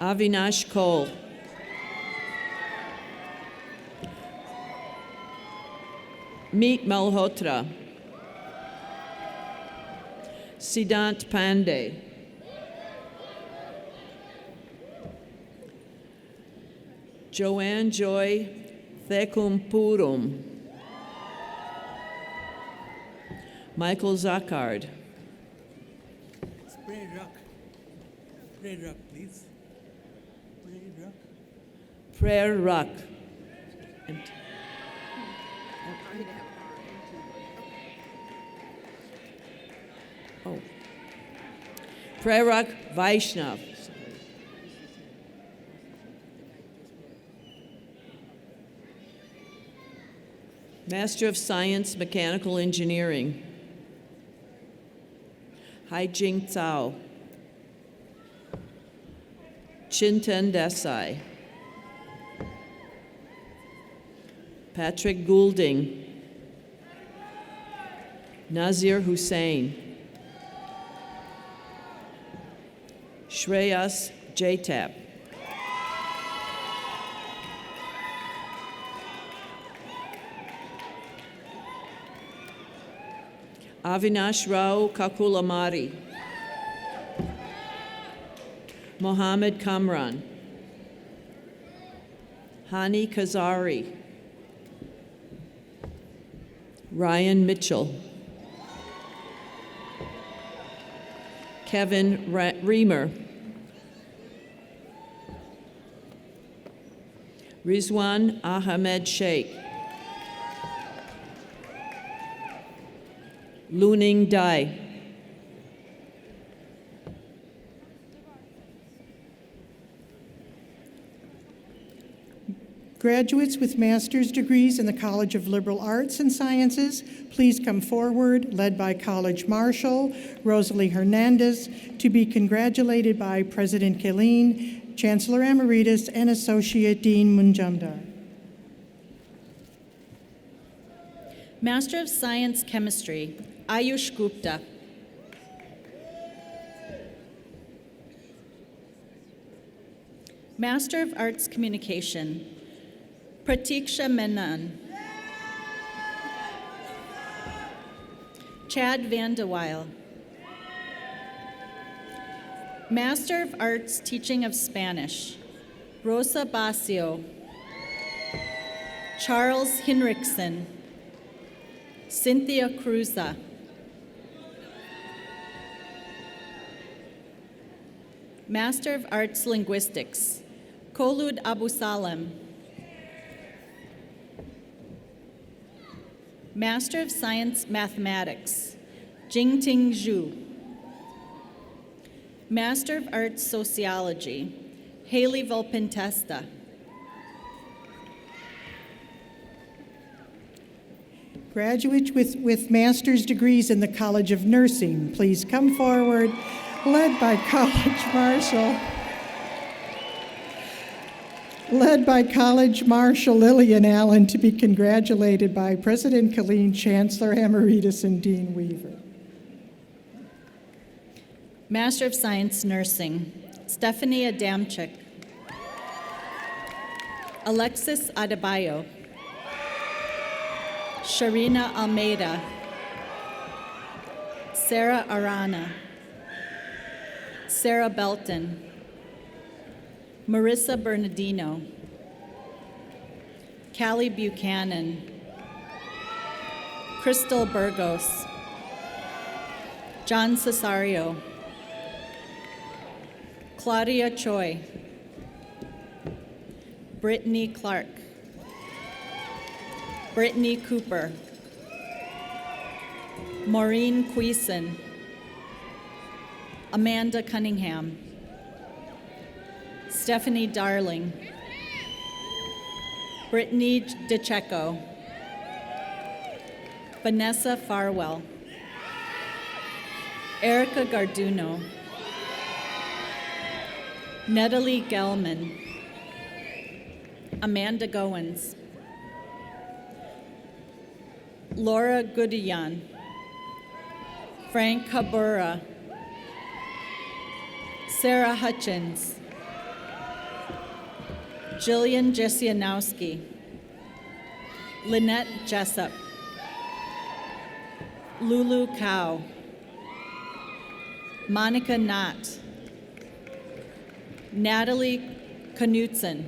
Avinash Cole. Meet Malhotra. Siddhant Pandey. Joanne Joy Thekumpurum. Michael Zackard. Spray rock. Spray rock, please. Spray rock. Prayer Rock. Oh. Prayer Rock Vaishnav. Master of Science, Mechanical Engineering. Haijing Tsao. Chintan Desai. Patrick Goulding. Nazir Hussain. Shreyas Jtap. Avinash Rao Kakulamari. Mohammed Kamran. Hani Kazari. Ryan Mitchell. Kevin Reamer. Rizwan Ahmed Sheikh. Luning Dai. Graduates with master's degrees in the College of Liberal Arts and Sciences, please come forward, led by College Marshal Rosalie Hernandez, to be congratulated by President Killeen, Chancellor Emeritus, and Associate Dean Munjumdar. Master of Science Chemistry, Ayush Gupta. Master of Arts Communication, Pratiksha Menon. Chad Vandeweil. Master of Arts Teaching of Spanish, Rosa Basio. Charles Hinrichsen. Cynthia Cruza. Master of Arts Linguistics, Kolud Abu Salem. Master of Science Mathematics, Jingting Zhu. Master of Arts Sociology, Haley Volpintesta. Graduates with master's degrees in the College of Nursing, please come forward, led by College Marshal Lillian Allen, to be congratulated by President Killeen, Chancellor Emeritus, and Dean Weaver. Master of Science Nursing, Stephanie Adamczyk. Alexis Adebayo. Sharina Almeida. Sarah Arana. Sarah Belton. Marissa Bernardino. Callie Buchanan. Crystal Burgos. John Cesario. Claudia Choi. Brittany Clark. Brittany Cooper. Maureen Queeson. Amanda Cunningham. Stephanie Darling. Brittany DeCecco. Vanessa Farwell. Erica Garduno. Natalie Gelman. Amanda Goins. Laura Goodian. Frank Habura. Sarah Hutchins. Jillian Jesianowski. Lynette Jessup. Lulu Cow. Monica Knott. Natalie Knutson.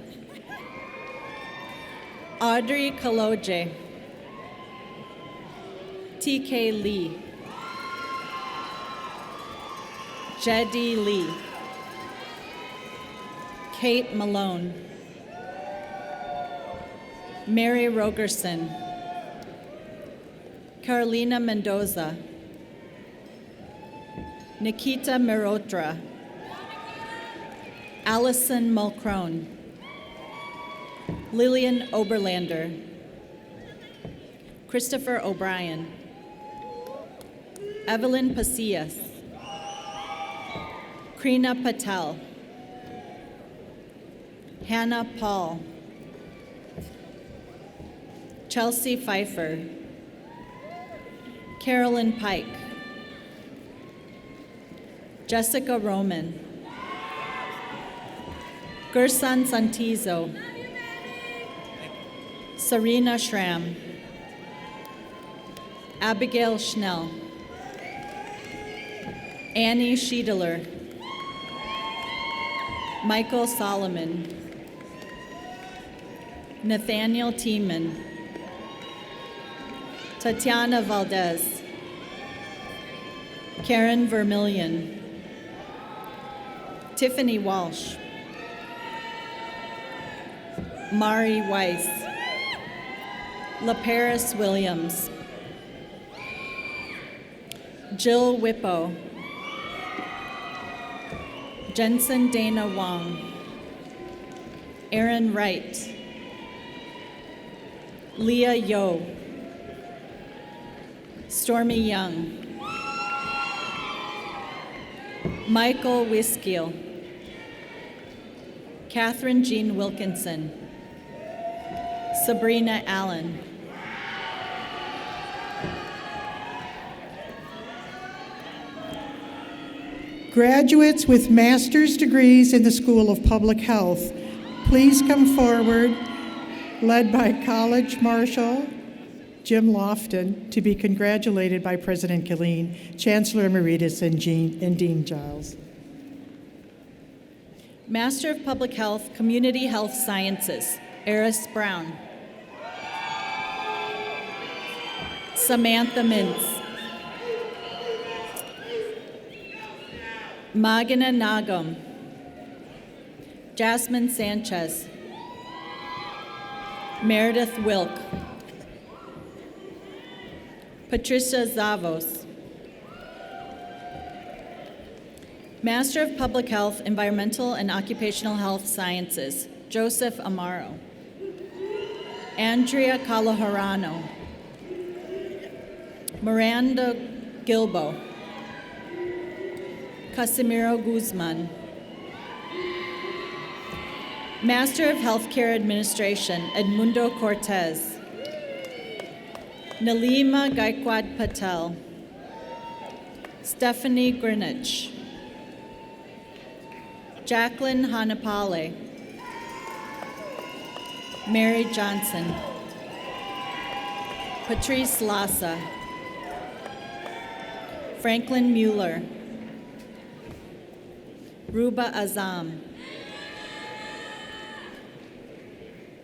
Audrey Kaloje. T.K. Lee. Jedi Lee. Kate Malone. Mary Rogerson. Carolina Mendoza. Nikita Mirotra. Allison Mulcrone. Lillian Oberlander. Christopher O'Brien. Evelyn Pasillas. Krina Patel. Hannah Paul. Chelsea Pfeiffer. Carolyn Pike. Jessica Roman. Gersan Santizo. Serena Schramm. Abigail Schnell. Annie Schiedler. Michael Solomon. Nathaniel Tiemann. Tatiana Valdez. Karen Vermillion. Tiffany Walsh. Mari Weiss. LaParis Williams. Jill Whippo. Jensen Dana Wong. Aaron Wright. Leah Yo. Stormy Young. Michael Wiskiel. Catherine Jean Wilkinson. Sabrina Allen. Graduates with master's degrees in the School of Public Health, please come forward, led by College Marshal Jim Lofton, to be congratulated by President Killeen, Chancellor Emeritus, and Dean Giles. Master of Public Health, Community Health Sciences, Eris Brown. Samantha Mintz. Magana Nagam. Jasmine Sanchez. Meredith Wilk. Patricia Zavos. Master of Public Health, Environmental and Occupational Health Sciences, Joseph Amaro. Andrea Calaharano. Miranda Gilbo. Casimiro Guzman. Master of Healthcare Administration, Edmundo Cortez. Nalima Gaikwad Patel. Stephanie Greenwich. Jacqueline Hanapale. Mary Johnson. Patrice Lassa. Franklin Mueller. Ruba Azam.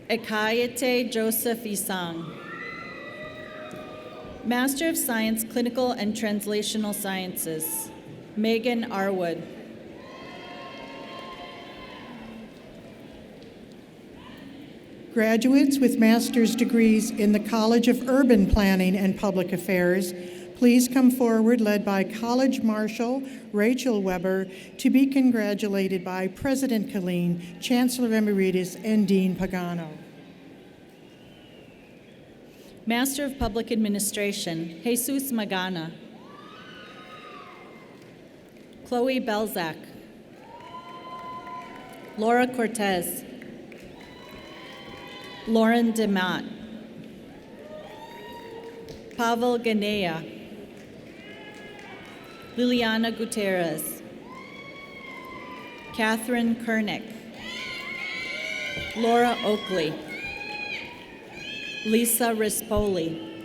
Ekayete Joseph Isang. Master of Science, Clinical and Translational Sciences, Megan Arwood. Graduates with master's degrees in the College of Urban Planning and Public Affairs, please come forward, led by College Marshal Rachel Weber, to be congratulated by President Killeen, Chancellor Emeritus, and Dean Pagano. Master of Public Administration, Jesus Magana. Chloe Belzak. Laura Cortez. Lauren DeMott. Pavel Ganea. Liliana Gutierrez. Catherine Kernick. Laura Oakley. Lisa Rispoli.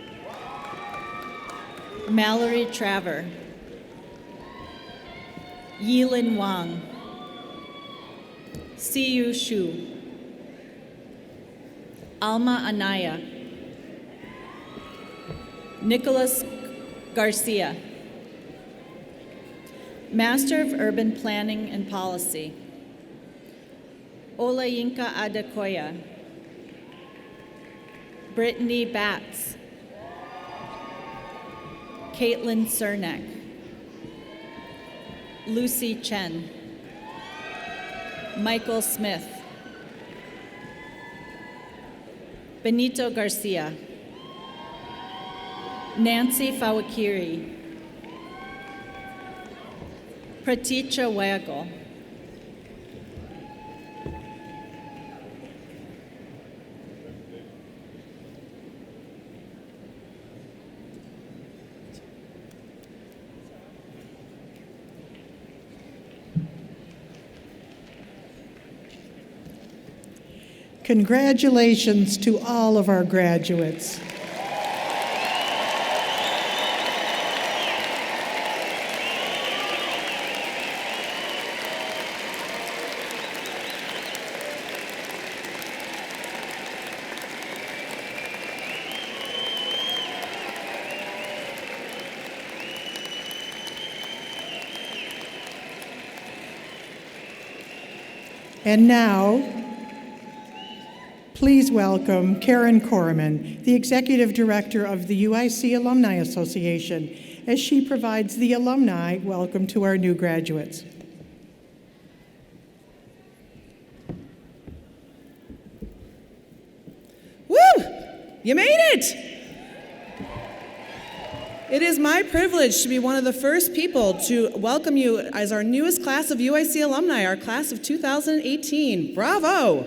Mallory Traver. Yilin Wang. Siyu Shu. Alma Anaya. Nicholas Garcia. Master of Urban Planning and Policy, Olayinka Adekoya. Brittany Batts. Caitlin Cernak. Lucy Chen. Michael Smith. Benito Garcia. Nancy Fawakiri. Praticha Wagle. Congratulations to all of our graduates. And now, please welcome Karen Corriman, the Executive Director of the UIC Alumni Association, as she provides the alumni welcome to our new graduates. Woo! You made it! It is my privilege to be one of the first people to welcome you as our newest class of UIC alumni, our class of 2018. Bravo!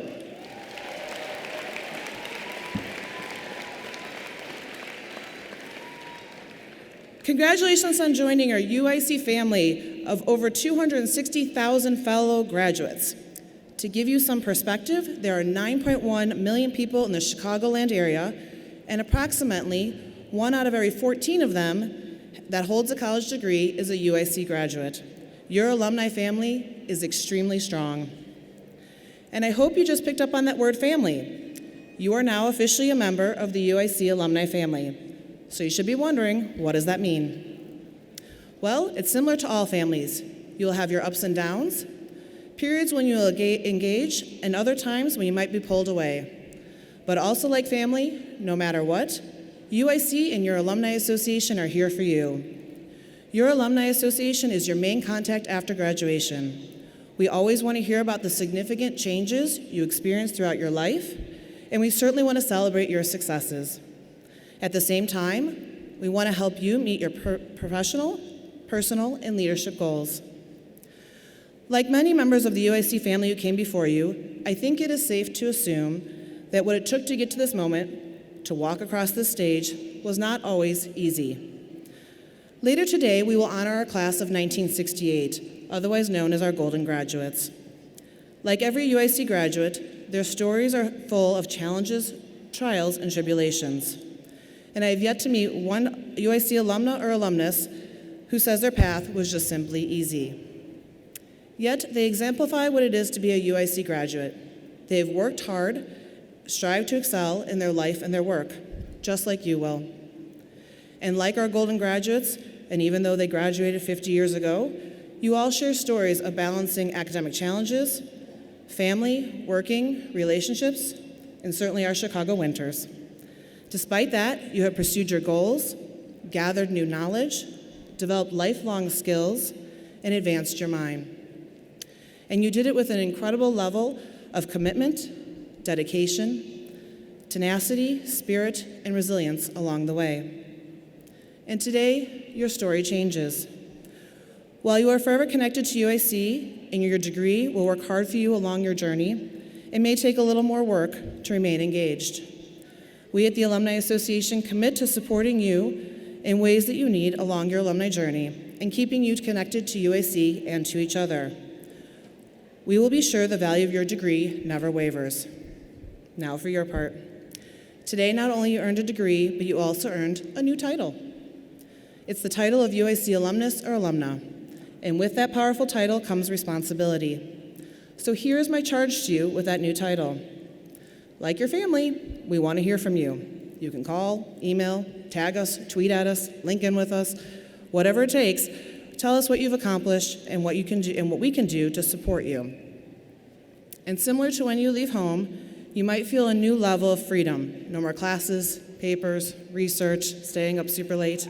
Congratulations on joining our UIC family. of over 260,000 fellow graduates. To give you some perspective, there are 9.1 million people in the Chicagoland area, and approximately 1 out of every 14 of them that holds a college degree is a UIC graduate. Your alumni family is extremely strong. And I hope you just picked up on that word family. You are now officially a member of the UIC alumni family. So you should be wondering, what does that mean? Well, it's similar to all families. You'll have your ups and downs, periods when you'll engage, and other times when you might be pulled away. But also like family, no matter what, UIC and your Alumni Association are here for you. Your Alumni Association is your main contact after graduation. We always want to hear about the significant changes you experienced throughout your life, and we certainly want to celebrate your successes. At the same time, we want to help you meet your professional, personal, and leadership goals. Like many members of the UIC family who came before you, I think it is safe to assume that what it took to get to this moment, to walk across this stage, was not always easy. Later today, we will honor our class of 1968, otherwise known as our Golden Graduates. Like every UIC graduate, their stories are full of challenges, trials, and tribulations. And I have yet to meet one UIC alumna or alumnus who says their path was just simply easy. Yet, they exemplify what it is to be a UIC graduate. They have worked hard, strive to excel in their life and their work, just like you will. And like our Golden Graduates, and even though they graduated 50 years ago, you all share stories of balancing academic challenges, family, working, relationships, and certainly our Chicago winters. Despite that, you have pursued your goals, gathered new knowledge, developed lifelong skills, and advanced your mind. And you did it with an incredible level of commitment, dedication, tenacity, spirit, and resilience along the way. And today, your story changes. While you are forever connected to UIC and your degree will work hard for you along your journey, it may take a little more work to remain engaged. We at the Alumni Association commit to supporting you in ways that you need along your alumni journey and keeping you connected to UIC and to each other. We will be sure the value of your degree never wavers. Now for your part. Today, not only you earned a degree, but you also earned a new title. It's the title of UIC alumnus or alumna, and with that powerful title comes responsibility. So here's my charge to you with that new title. Like your family, we want to hear from you. You can call, email, tag us, tweet at us, link in with us, whatever it takes. Tell us what you've accomplished and what you can do and what we can do to support you. And similar to when you leave home, you might feel a new level of freedom. No more classes, papers, research, staying up super late.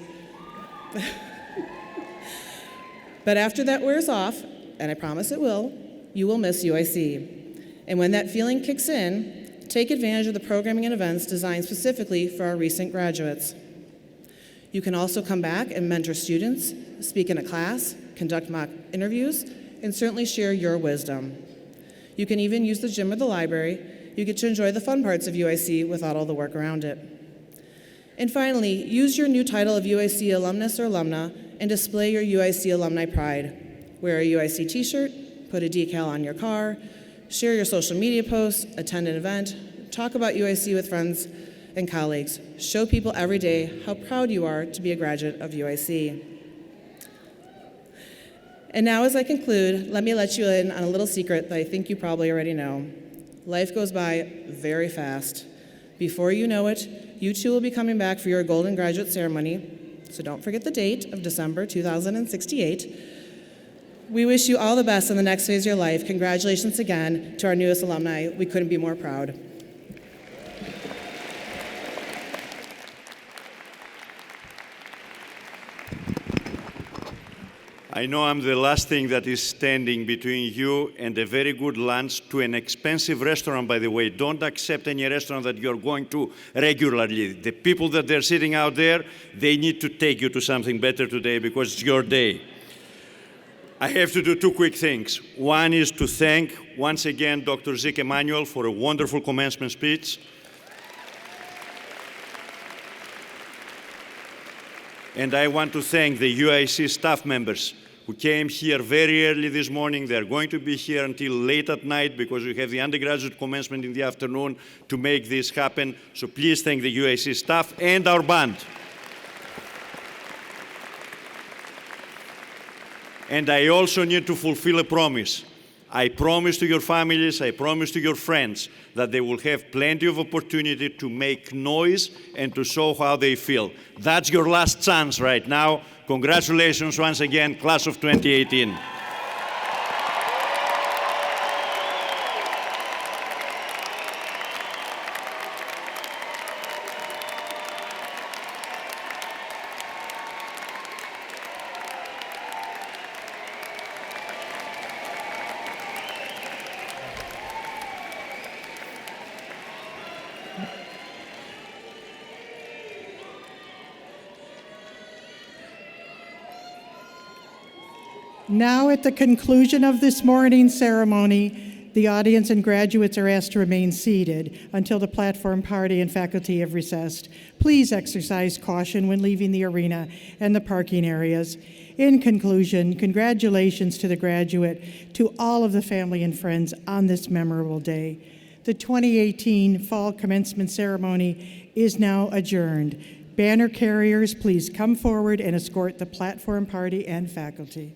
But after that wears off, and I promise it will, you will miss UIC. And when that feeling kicks in, take advantage of the programming and events designed specifically for our recent graduates. You can also come back and mentor students, speak in a class, conduct mock interviews, and certainly share your wisdom. You can even use the gym or the library. You get to enjoy the fun parts of UIC without all the work around it. And finally, use your new title of UIC alumnus or alumna and display your UIC alumni pride. Wear a UIC t-shirt, put a decal on your car, share your social media posts, attend an event, talk about UIC with friends and colleagues. Show people every day how proud you are to be a graduate of UIC. And now as I conclude, let me let you in on a little secret that I think you probably already know. Life goes by very fast. Before you know it, you too will be coming back for your Golden Graduate Ceremony, so don't forget the date of December 2068. We wish you all the best in the next phase of your life. Congratulations again to our newest alumni. We couldn't be more proud. I know I'm the last thing that is standing between you and a very good lunch to an expensive restaurant, by the way. Don't accept any restaurant that you're going to regularly. The people that they're sitting out there, they need to take you to something better today because it's your day. I have to do two quick things. One is to thank, once again, Dr. Zeke Emanuel for a wonderful commencement speech. And I want to thank the UIC staff members who came here very early this morning. They're going to be here until late at night because we have the undergraduate commencement in the afternoon to make this happen. So please thank the UIC staff and our band. And I also need to fulfill a promise. I promise to your families, I promise to your friends that they will have plenty of opportunity to make noise and to show how they feel. That's your last chance right now. Congratulations once again, class of 2018. Now, at the conclusion of this morning's ceremony, the audience and graduates are asked to remain seated until the platform party and faculty have recessed. Please exercise caution when leaving the arena and the parking areas. In conclusion, congratulations to the graduate, to all of the family and friends on this memorable day. The 2018 Fall Commencement Ceremony is now adjourned. Banner carriers, please come forward and escort the platform party and faculty.